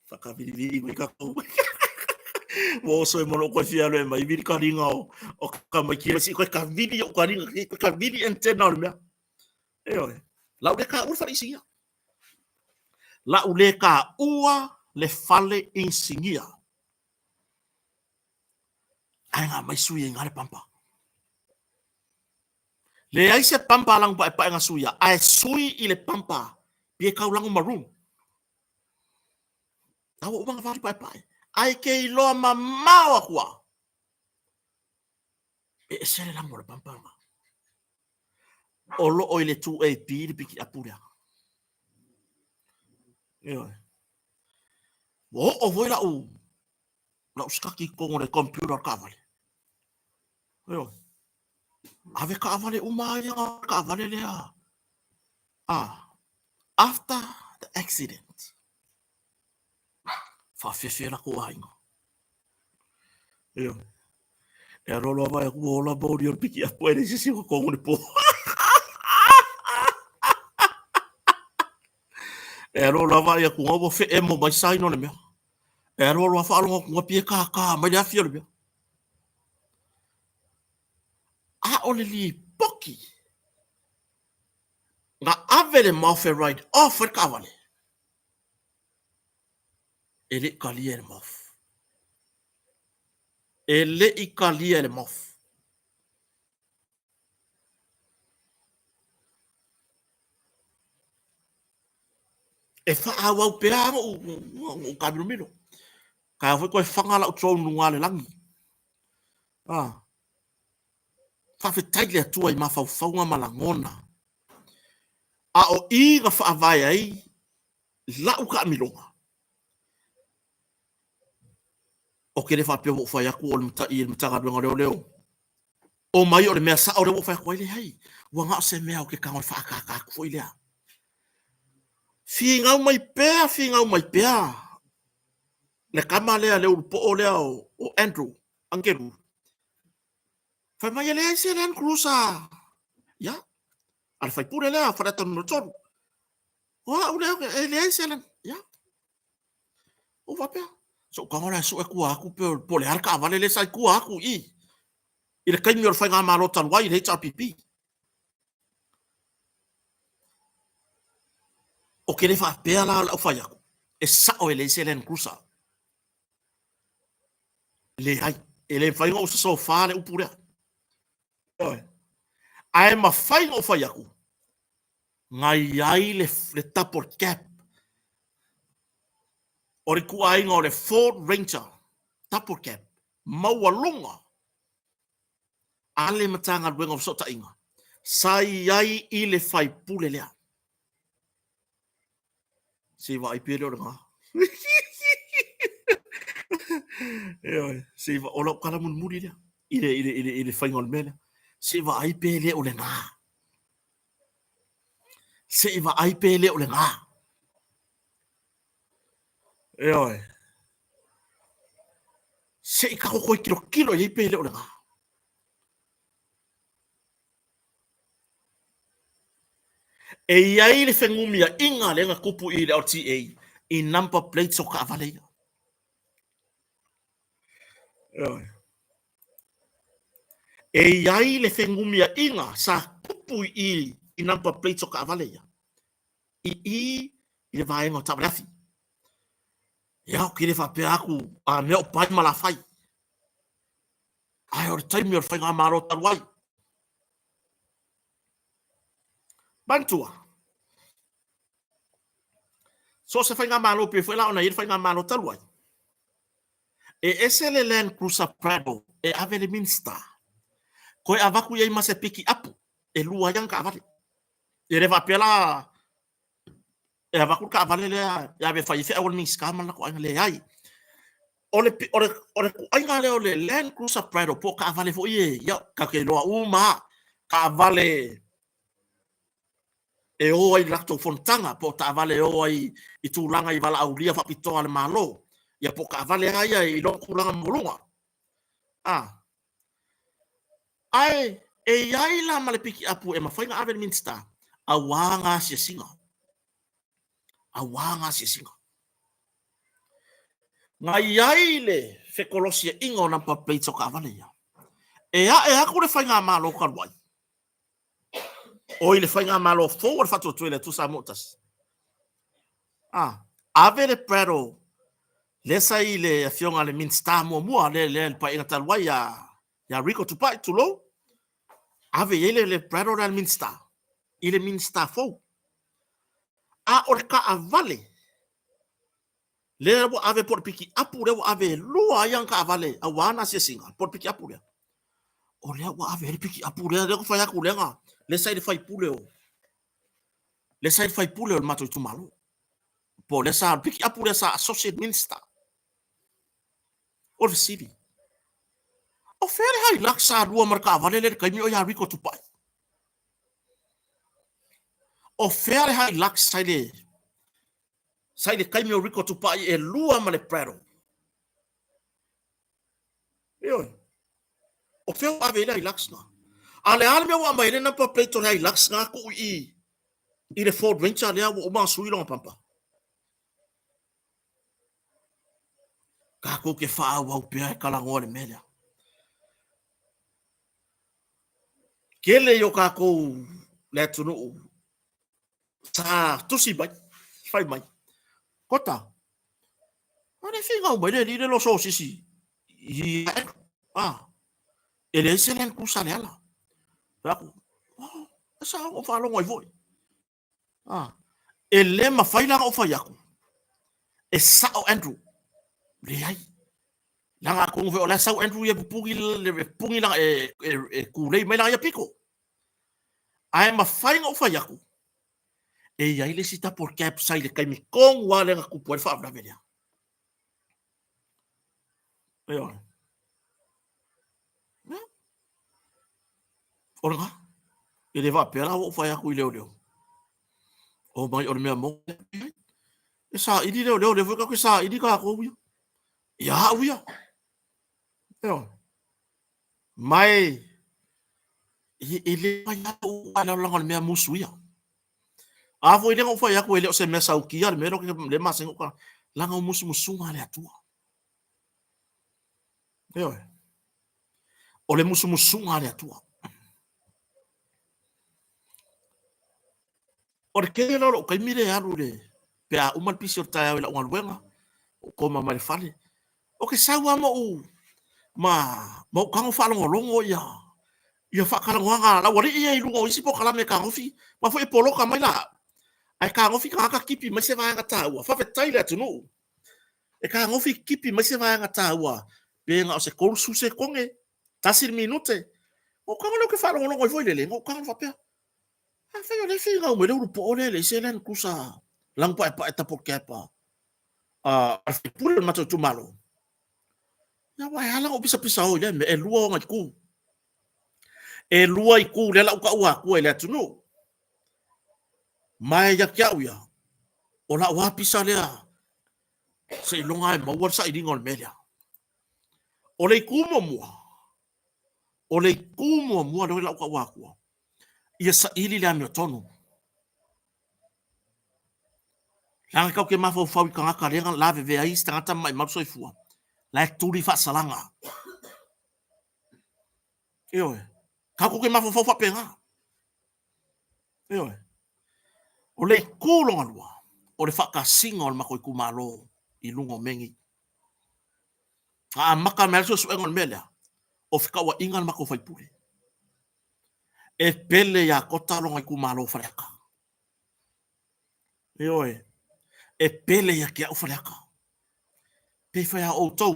Fakavili mai ka ko. Wo so mo ko fia le mai vili ka ringa o ka mai ki si ko ka vili o ka ringa ka vili internal me. La ule ka urfa isia. La ule ka ua le fale insingia. Ai nga mai sui ngale pampa. Le ai se pampa lang pa nga suia. Ai sui i le pampa. Pie ka ulang maroon. Tawa ubang fari pa. Ai ke iloa mamawa kua. E sele lang mo le pampa nga. Olo oile tu e pili piki apuria. O voi la u. La uskaki kongo le computer ka vale. Ave ka vale umaya ka vale lea. After the accident. Fa fefe la ko ainga. E rolo vai ku ola bodi o piki apuere si ko kongo le po. E rolo vai ku ngo fe emo mai sai no le me. E rolo fa lo ku pie ka mai ya fio le me. Ole li poki. Nga ave le mof right off e ka vale. Ele kalia le mof. Ele I kalia le mof. E fa awa pe o ka mino. Ka foi ko fanga la o tro nunga le langi. Fa fe taile tua I mafaufaunga malangona. O I ga fa avai ai la u ka milonga. O ke le fa pe o fa ya ku o mta ga leo. O mai o le mea sa o le o fa ko ile hai. Wa nga se mea o ke ka fa ka ko ile. Fi ngau mai pea. Le kama lea le po o lea o Andrew Angeru. Fa mai le se le cruza. Ya. Al fai pure lea fa ta no toro. O le le se le ya. O va pea. So ka ora so e ku aku po le arka vale le sai ku aku I. I le kai mi o fai nga malo tan wai le HRPP. O ke le fa pea la o fai aku. E sa o le se le cruza. Le ai. Ele fai o so fa le upure. Ai ma fai o fai aku. Ngai ai le tapor cap. O re ku ai ngore Ford Ranger. Tapor cap. Maua longa. Ale matanga luenga o sota inga. Sai ai I le fai pule lea. Se va I pere o nga. Se va o la kala mun muri lea. Ile fai ngon mele. Se va I pere o le nga. se iwa ai pele o le ngā. Oi. Se i kako koi kilo i pele o le ngā. E iai le whengumia inga le ngā kupu i le RTA i number plates o ka avale ia. Oi. E iai le whengumia inga sa kupu i number plates o ka avale ia. I le vaenga o tawarafi. Ia o kire whapea aku a mea o pai malawhai. Ai o le taimi o le whainga maro taruai. Bantua. So se whainga maro pe whaila ona i le whainga maro taruai. E ese le Land Cruiser Prado e ave le Minster. Koe avaku iai mase piki apu e lua yang ka avale. E le whapea la e avaku ka avale le e ave whaiwhea o le Minster mana ko ainga le ai. Ore ainga leo le Land Cruiser Prado po ka avale fo ie ia ka ke loa uma ka avale e o ai lakto fontanga po ta avale o ai i tūlanga i wala aulia whapitoa le malo ia po ka avale ai i lo kulanga mulunga ai e iai la male piki apu e mawhainga ave Minster a wanga sia singa nga iai le whekolosia ingo na paplate o ka avale ia e aku le whainga malo karuai o le whainga malo forward whatu tuele tu sa motas ave le Prado le sai le fionga le Minster mua le pa inga talwai ya Rico tupai tulo ave ele le Prado le Minster ile Minster fo o le ka avale le wo ave por piki apu le wo ave lua yang ka avale a wana sia singa por piki apu le o le wo ave piki apu le ko fa ya ku le nga le sai le fai pule o le mato tu malo po le sa piki apu le sa associate Minster o le city o fere hai laksa lua marka avale le kai mi o ya Rico tupai o fere hai laksa sai le kai mi o Rico tupai e lua ma le Prado o fere ave le laksa ale alme wa mai le na pa plate o le laksa ko i le Ford Ranger le o ma sui longa pampa Kakou ke wha au pia kala ngore mele. Kele yo Kakou le tunu sa tusi bai, fai mai. Kota. Ane finga o mai le lo so sisi. Ele se len kusa le ala. Aku. Sa o fa lo ngoi voi. Ele ma fai la o fai aku. E sa o Andrew. Le ai. Langa kung ve ola sa Andrew ye pungi la e kulei mai la ya piko. Ai ma fai o fai aku. E ia le sita por cap sai le kai mi kong wa le ku por fa bra velia. Ora. Ele va pela o fai aku leo. O mai o me mo. E sa idi leo le fu ka sa idi ka ko wi. Ya wi. Mai ele vai o ala la me musuia. A foi le fai aku ele o se me sa o kia me ro ke le mas ngo ka la ngo musunga le atua. O le musunga le atua. O le kele loro kai mire alu le pe a umal pisi o tae la ungal wenga o koma mai fale o ke sawa mo u ma kango falo longo ia fa kala nga la wari ia lu o isi po kala me kango fi ma foi polo ka mai la ai kango fi ka kipi ma se va nga tawa fa fe tai le tunu e kango fi kipi ma se va nga tawa pe nga o se kol su se konge tasir minute o kango lo ke falo longo foi le o kango fa pe Fai le finga o mere po le se len kusa lang pa eta por kepa fi pure mato tu malo ya wa hala o bisa o le e lua nga ku e lua i ku le la ka wa ku le tu no mai ya kia uia o la wapi sa lea se longa e maua sa i ringo le melia o le kumo mua o le kumo mua le la kwa kwa ia sa ili le amio tonu langa kau ke mafo fau i kanga karenga la ve ai stangata mai mapso i fua la turi fa salanga io kako ke mafo fau fa penga io o le kulonga lua o le whaka singa o le mako i kumalo i lungo mengi. A maka mea so suenga le melea o whikaua inga le mako whaipule. E pele ya kota longa i kumalo whareaka. E pele ya kia o whareaka. Pe whaya o tau.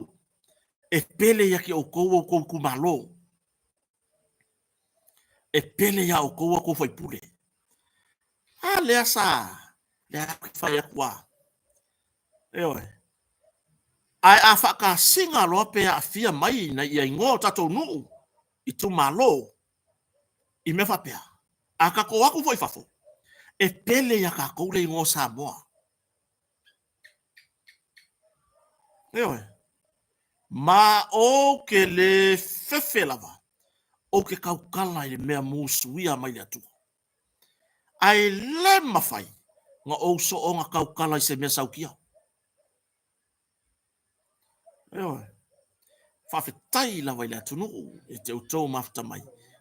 E pele ya ki o kou kumalo. E pele ya o kou whaipule. A lea sa. Lea ki whaya kua. Ai a whaka singa loa pe a fia mai na ia ingo tatou nuu i tu malo i me whapea. A ka ko aku foi fafo. E pele ya ka koure ingo Samoa. Ma o ke le fefe lava. O ke kaukala i le mea musuia mai le atua. Ai le mawhai nga o so o nga kaukala i se mea saukia. Whawhetai la wai le atunu e te utou mafta mai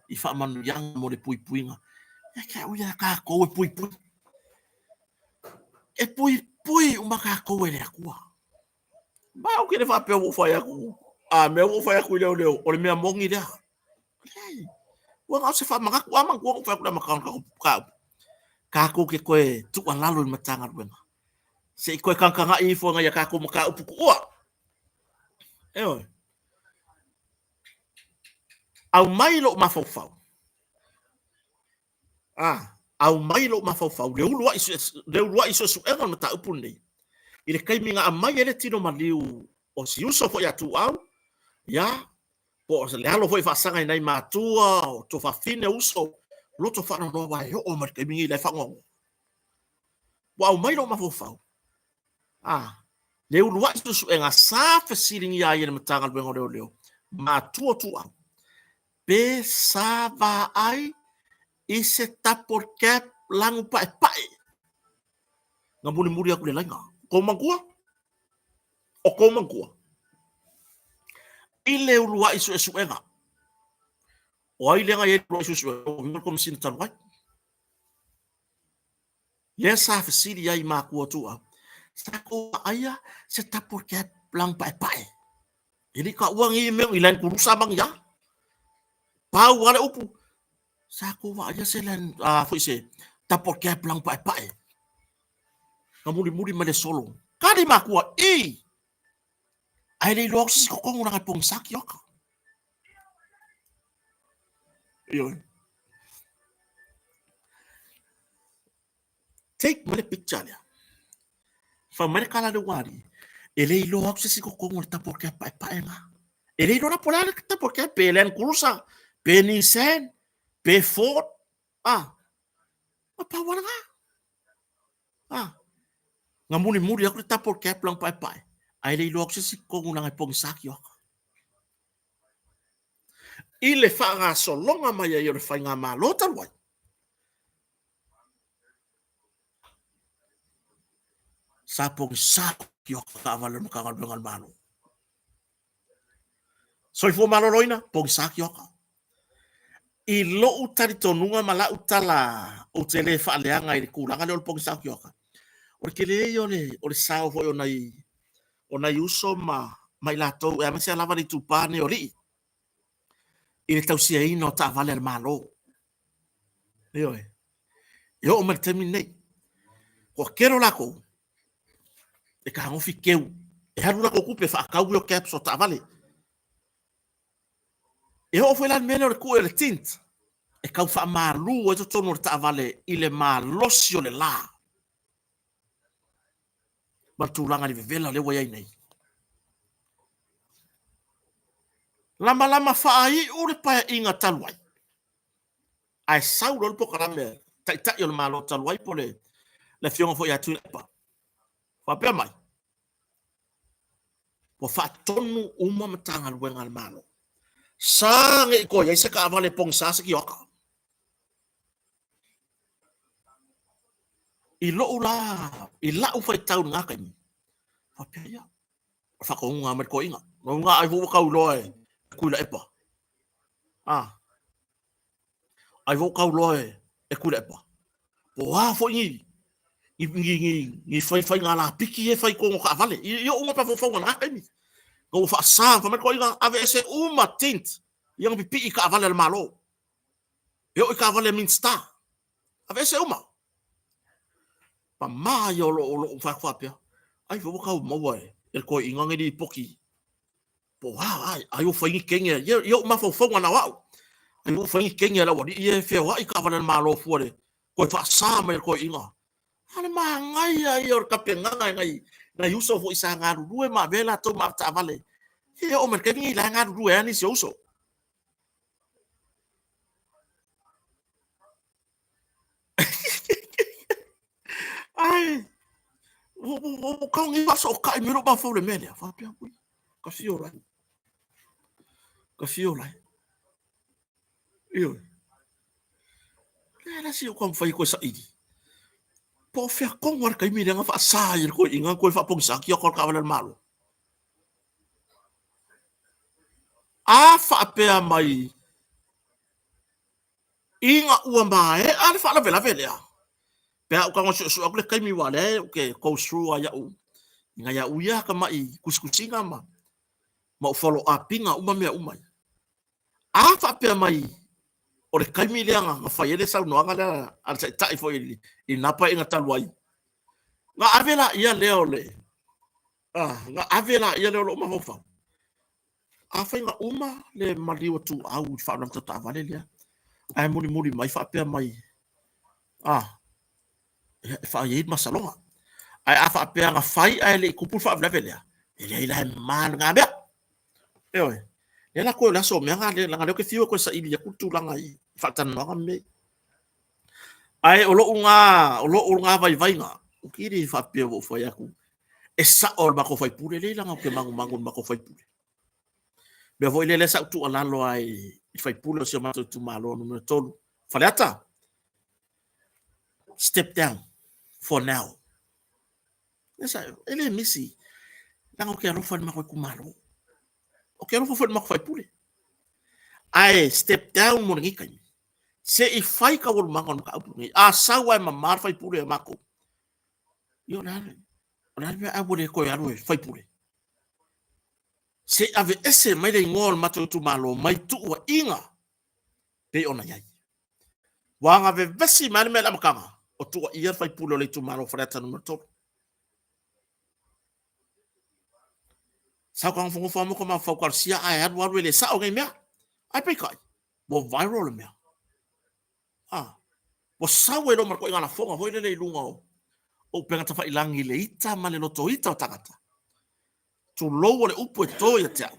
i whamanu yang mo le pui puinga. E kia uia ka kou e pui pui. E pui pui uma ka kou e le akua. Ma o ke le whapea wo whai aku. A mea wo whai aku i leo leo. O le mea mongi lea. Ua ngau se whamakaku amang kua whai aku le makang kau. Ka kou ke koe tuk alalo i matanga ruenga. Se i koe kankanga i fua ngai a ka kou maka upuku ua. Au mai lo mafau. Au mai lo mafau. Le ulua iso su enga mata upun nei. I le kaiminga a mai ele tino maliu o si uso fo ya tu au. Ya. Po le alo fo i fasanga i nai matua o to fafine uso. Loto whana no wai o mar kaiminga i le whangongo. Wa au mai lo mafau. Le ulua iso su enga sa fesiringi a i le matanga luengo leo. Matua tu au. Pe sa va ai i se tapor cap langu pae pae. Nga muri aku le lainga. Kou mangkua? O kou mangkua. I le ulua isu e suenga. O ai lenga ye ulua isu e suenga. O hingal komisina taluai. Le sa fasiri ai makua tua. Sa kou aia se tapor cap langu pae pae. Ili ka uang i meo i lain kurusa bang ya. Pau wale upu. Sa kou aia se lain fuise tapor cap langu pae pae. Nga muri male solo. Kari makua i. Ai le lo si ko kong na pong sak yok. Take male picture ya. Fa male kala de wari. Ele lo si ko kong na porque pa pa nga. Ele lo na pola ta porque pe len kursa. Pe ni sen. Pe fort. Pa wala nga. Nga muri aku ta porque plan pa pa. Ai le lo si ko kong na pong sak yok. Ile whaanga so longa mai e ore whainga mā lota wai. Sa pongi sako ki o kawala no kawala ngal malo. So i fo malo roina, pongi saki oka. I lo utari tonunga mala utala o te le whaaleanga i le kūranga le o pongi saki oka. O ke le o le sao fo o nai uso mai latou e amese alava ni tupane o ri. I le tausia ina o ta vale al malo. Yo o mai temi nei. Ko kero lako. E ka ngofi keu. E haru lako kupe whaakau o caps o ta vale. E ho foi la mene o ku le tint. E kau wha malu o to tonu o ta vale i le malosi o le la. Ma tūlanga ni vevela le wai nei. Lama whaai ure pae inga taluai. Ai sau lor po karame. Tai o le malo taluai po le le fionga fo ya tu pa fa pe mai po fa tonu uma matanga luenga malo sange ko ya se ka vale pong sa se ki oka i lo i la u fai tau nga kai fa pe ya fa ko nga mer ko inga no nga ai vo ka u loe ku la epa ai vo ka u loe e ku la epa po wa fo i fai nga la piki e fai ko nga vale i o nga pa fo nga kai ko fa sa fa mer ko inga ave ese uma tint yang pipi ka vale le malo yo ka vale min sta ave ese uma pa ma yo lo fa fa pia ai vo ka mo wa el ko inga ngi poki po ai o fa ngi kenge yo ma fo na wa ai o fa ngi kenge la wa di e fe wa i ka vale le malo fuore ko fa sa mer ko inga ale ma ngai ai or ka penga ngai na yuso fo isa nga ru e ma vela to ma ta vale e o mer ke ngi la nga ru e ani se uso ai o ka ngi va so ka mi ro ba fo le media fa pia pu ka fio lai io la si o kom fa ko sa idi po fe ko war ka mi nga fa sa ir ko inga ko fa pong sa ki ko ka vale malo a fa pe mai inga ua mai a fa la vela vela pe o ka ngo so le kai mi wale o ke ko su ya u nga ya u ya ka mai kuskusinga ma follow up pinga uma me uma a fa pe mai o le kai mi le nga fa yele sa no nga al sa tai fo i na pa inga talwai nga avela ia leo le nga avela ia leo lo ma fa a fa nga uma le maliwa tu au fa na ta vale le ai muri mai fa pe mai fa ye masalonga ai a fa pe nga fai ai le kupu fa vela vela ele ila man nga be e la ko la so me nga le nga le ke fio ko sa ili ya kutu la ngai fa tan no nga me ai o lo unga vai nga o kiri fa pe vo fo ya ku e sa or ba ko fai pure le la nga ke mangu ba ko fai pure be vo ile le sa tu ala lo ai fai pure so ma tu malo no tolu faleata step down for now esa ele misi la nga ke ro fa ma ko ku malo o ke ro fa ma ko fai pure ai step down mo ngi kan se i fai ka wol mangon ka apu ni a sawa ma mar fai pure mako yo na be a bole ko ya ro fai pure se ave ese mai le ngol mato tu malo mai tu wa inga pe ona yai wa nga ve vesi mani me la makanga o tu wa ia fai pure le tu malo frata no to sa ka fongo famo ko ma fa ko sia ai ad wa le sa o ngai me ai pe kai bo viral me o sawe lo marko ingana fonga hoi le lunga o penga tafa ilangi le ita ma le loto ita o tangata tu lowo le upo e to ya tia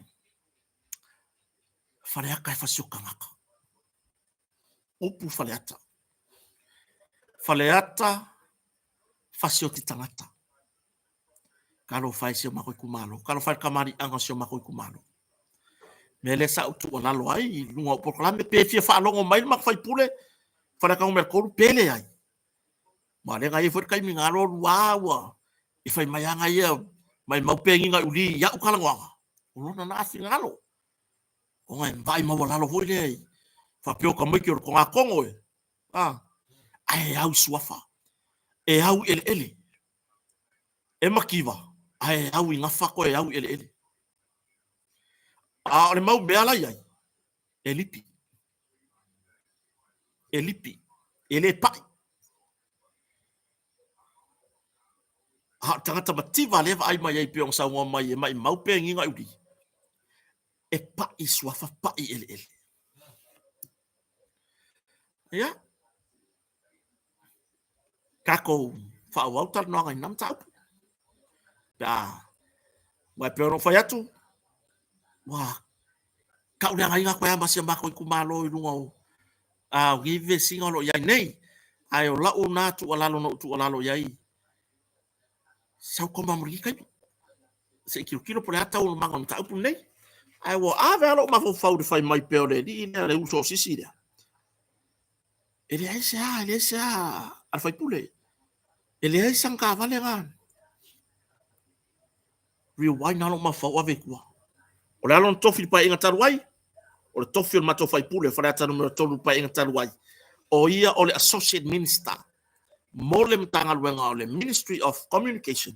faleaka e fasio kangaka upu faleata fasio ti tangata kalo fai sio mako kumalo kalo fai kamari anga sio mako kumalo me le sa utu ona lo ai lunga o proclame pe fia fa longo mai mak fai pule fala ka mer ko pele ai ma le ngai fo kai mi ngalo wa i fai mai anga ia mai mau pengi ngai uli ya u kala ngwa o na na fi ngalo o ngai vai mau la lo foi le fa pio ka mai ko nga kongo ai au suafa e au ele e makiva ai au inga fa ko e au ele le mau be ala ia elipi ele pai tangata mativa leva ai mai ai piong sa mai mai mau pengi ngai uli e pai suafa pai ele ya Kakou fa wau tar no ngai nam tau mai pero fa atu wa ka ule ngai ngakwa ya masia mako ku malo i lunga o give singa lo ya nei ai o lau na tu alalo no tu alalo yai sau ko mamri kai se kilo por ata o mango ta upu nei ai wo ave alo ma fo de fai mai pele di ne le uso sisilia ele ai se al fai pule ele ai sanka vale gan rewind alo ma fo ave kwa o le alo tofi pa inga taruai o le tofi o mato fai pule fa ata no tolu pa inga taruai o ia o le associate minister mole mtanga luenga o le Ministry of Communication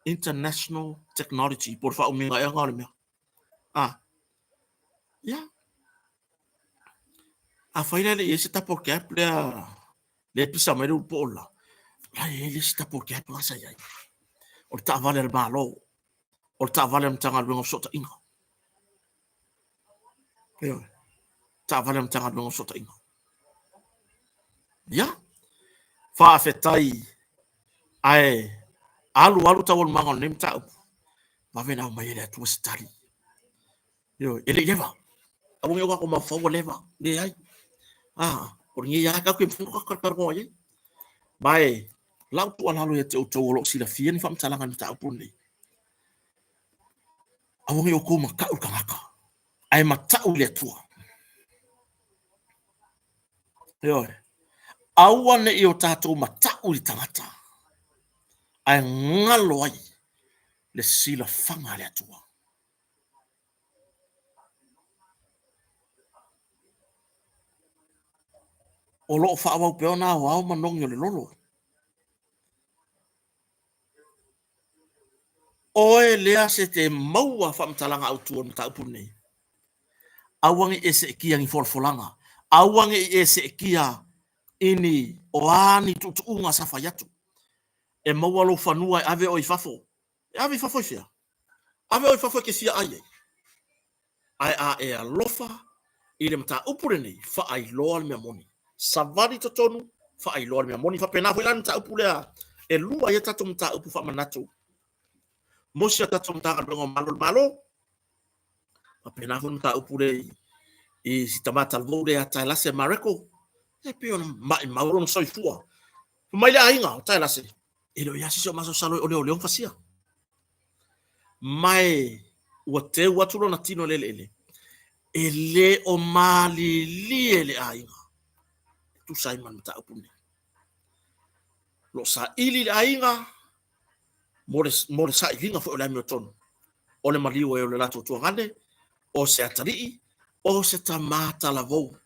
International Technology por fa uminga e ngale me ya a faina le ese ta por cap le pisa mai u pola la ele sta por cap pasa ya o ta vale el malo o ta vale mtanga luenga sota inga yo ta vale mtanga luenga sota inga ya fa afetai ai alu tawol mangon nem ta va vena mai le tu stari yo ele leva abung yo ko ma fa leva le ai por ngi ya ka ku fu ka ka ko ye mai lau tu ala lo ye te lo sila fia ni fam talanga ni ta pun ni abung yo ko ma ka u ka ai ma ta u le tu yo awane i o tātou matau i tangata. Ai ngalo ai le sila whanga le atua. O loo whaawau peo nā wao manongi o le lolo. Oe lea se te maua whamtalanga au tua na taupun nei. Awangi e se kia ngi forfolanga. Awangi e se kia ini o ani tutuunga sa whaiatu. E maua lo whanua e ave o i fafo. E ave i fafo i fia. Ave o i fafo ke sia ai. Ai a e alofa i le mta upure nei wha ai loa le mea moni. Savari to tonu fa ai lor me moni fa pena foi lan ta upulea e lua ia tatu mta upu fa manatu mosia tatu mta ka ngo malo fa pena foi mta upule i si tamata vole ata la se mareko e pe on mai mauro no soi fua mai la inga ta la se e lo ia si so maso salo o le fasia mai o te watulo na tino lele e le o mali li a inga tu sai man mta upune lo sa ili la inga more sa ilinga fo la mioton o le maliu e o le lato tu ngane o se atari o se tamata la vo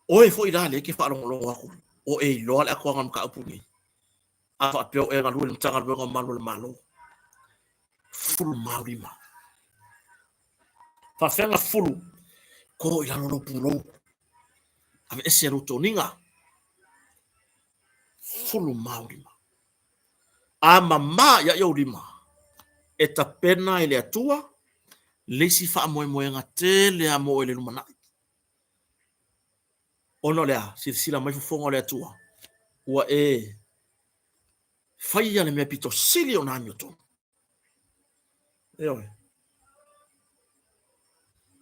o e fo ida le ke fa lo ako o e lo ala ko ngam ka upuni a fa pe o e ngalu le tanga lo ngam malo fulu maurima fa fenga fulu ko ila no pulo ave ese rotoninga fulu maurima a mama ya yo rima e ta pena ele atua lesi fa mo nga tele a mo ele lumana ono lea sila mai fonga le atua wa e fai le me pito sili ona nyoto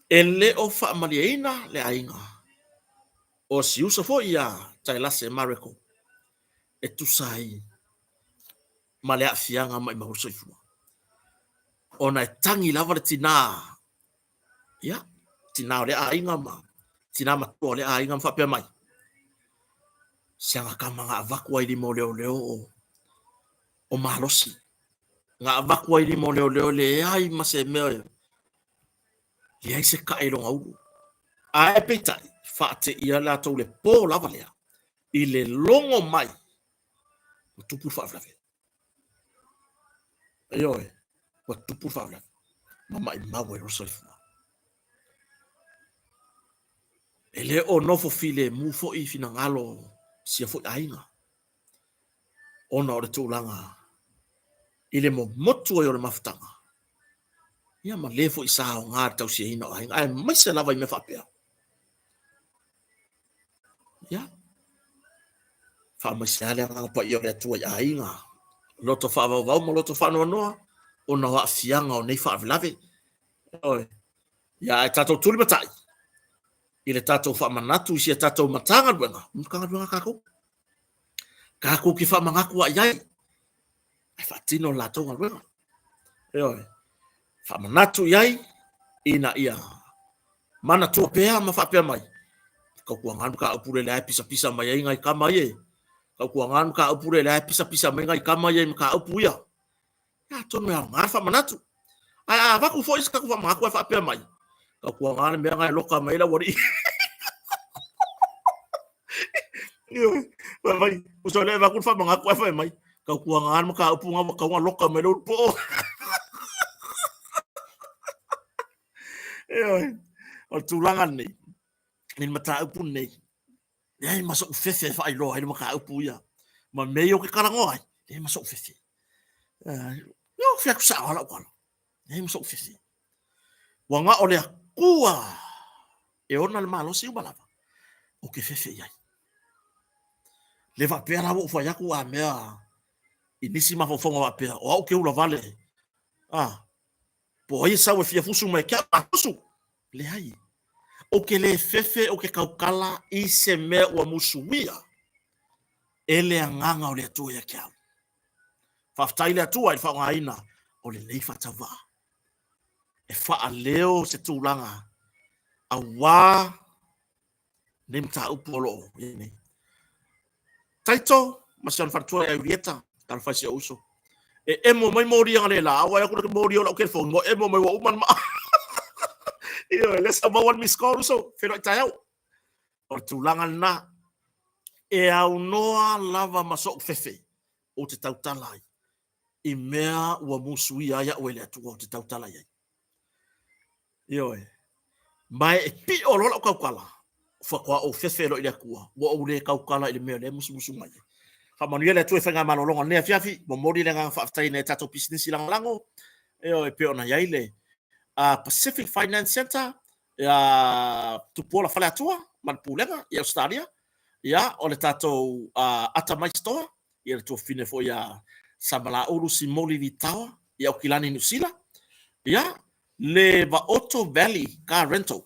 ele o fa maliina le ainga o si usa fo ia tai lase mareko e tu sai male afianga mai mausoi ona tangi lava le tina ya tina le ainga ma tina ma to le ainga fa pe mai sianga kamanga vakua i mo leo o malosi nga vakua i mo leo le ai ma se me le ai se ka e lo ngau a e pita fa te ia la to le po lava le i le longo mai o tupu fa flave yo o tupu fa flave mama i mawe ro soifu ele o nofo file mu fo i fina ngalo sia fo ainga ona o le tūlanga ile mo motu o le mafutanga ia ma lefo i sao ngā tau si hina o ainga ai mai se lava i me whapea ia wha mai se ale ngā pa i o le atua i ainga loto wha vau ma loto wha noa noa ona wa fianga o nei wha avilave ia e tatou tuli matai ile tatou whamanatu isi tatou matanga luenga. Mukanga luenga Kakou. Kakou ki whamangaku a iai. Ai whatino latou ngā luenga. Eoi. Whamanatu iai. Ina ia. Mana tua pēa ma whapea mai. Kau kuangan ka upure lai pisa-pisa mai ai ngai kama ye. Kau kuangan ka upure lai pisa-pisa mai ngai kama ye ka upuia. Ya tonu ya ngā whamanatu. Ai waku fo is ka whamangaku a whapea mai. Kau kuangan mea ngai loka mai la wari. Vai, usole va kun fa manga ko fa mai. Ka kuangan ma ka upunga ka nga loka me lo po. O tulangan ni. Min mata upun ni. Ai masuk fefe fa ilo ai ma ka upu ya. Ma meio ke karango ai. Ai masuk fefe. Yo fia ku sa ala ko. Ai masuk fefe. Wanga ole kua. E ona le malo si balava. O ke fefe ai. Le va pera wo fa yaku a mea inisi ma fo fonga va pera o ke ula vale po ai sa we fia fusu me ka fusu le ai o ke le fefe o ke kaukala i se me o musuia ele anganga o le tu ya kia fa taile tu ai fa ngaina o le nei fa tava e fa leo se tulanga a wa nem ta upolo ni taito masan fartua ya vieta tal fa se uso e mo mai mori ngale la wa ya ko mori o ke fo mo e mo mai wa uman ma io le sa mo mi scorso fino tayau o tulangan na e au noa lava maso fefe o te tautala i mea ua musuia ya o ele atu o te tautala ia io mai e pi o lola kaukala fa o fefe lo ile kua wo o le kaukala ile me le musu mai fa manuela tu e fanga malolonga ne fiafi mo mori le nga fa tai ne tato business lango e pe ona yaile Pacific Finance Center tu pola Faleo'o malpulenga ya Australia ya o le tato atamai store ya tu fine fo ya sabala uru simoli vitawa ya okilani New Zealand ya le Vaoto Valley car rental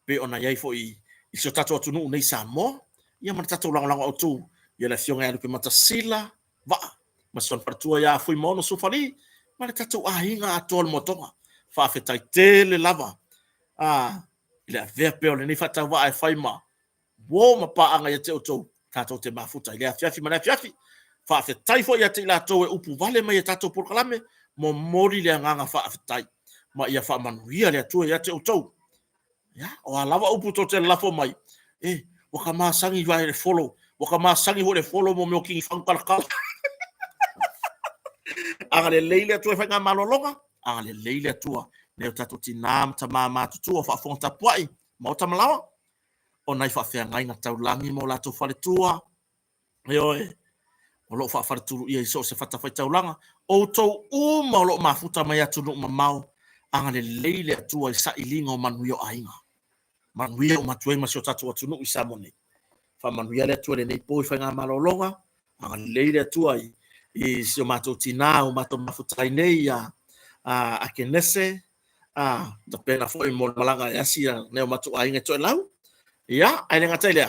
pe ona yai foi i so tato tunu nei Samoa ia man tato lang o tu ia la fionga ia pe mata sila va ma son partua ia foi mono sufali ma tato ahinga atol motonga fa fetai tele lava ila ve pe ole ni fata va ai fai ma wo ma pa anga ia te oto tato te mafuta ia fiafi mana fiafi fa fetai foi ia te la to e upu vale mai tato por kalame mo mori le nganga fa fetai ma ia fa manuia le tu ia te oto ya o alava upu to te lafo mai waka masangi vai le follow waka masangi ho le follow mo me king fankala kala aga le leile tu fa malolonga aga le leile tu ne tato tinam ta mama tu fa fonta poi mo ta malawa o nai fa fe ngai na taulangi mo la tu fa le tua o lo fa fa tu ia so se fata fa taulanga o to mo lo mafuta mai atu no mamau aga le leile tu sa ilinga o manuio ainga manuia o matuai ma so tatu atu no isamone fa manuia le tu le nei poi fa nga malolonga aga le leile tu ai i so mato tina o mato mafuta nei a kenese da pena foi mo malanga ya sia ne o mato ainga to lau ya ai le ngata ile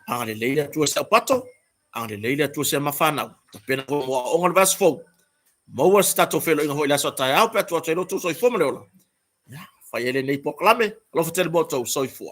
aga le leile tu sa pato aga le leile tu se mafana da pena mo o ngol vas fo mo wa stato felo inga ho ila so ta au pe tu lo tu so i fo mo le ola ya fa ele nei poklame lo fatel boto so i fo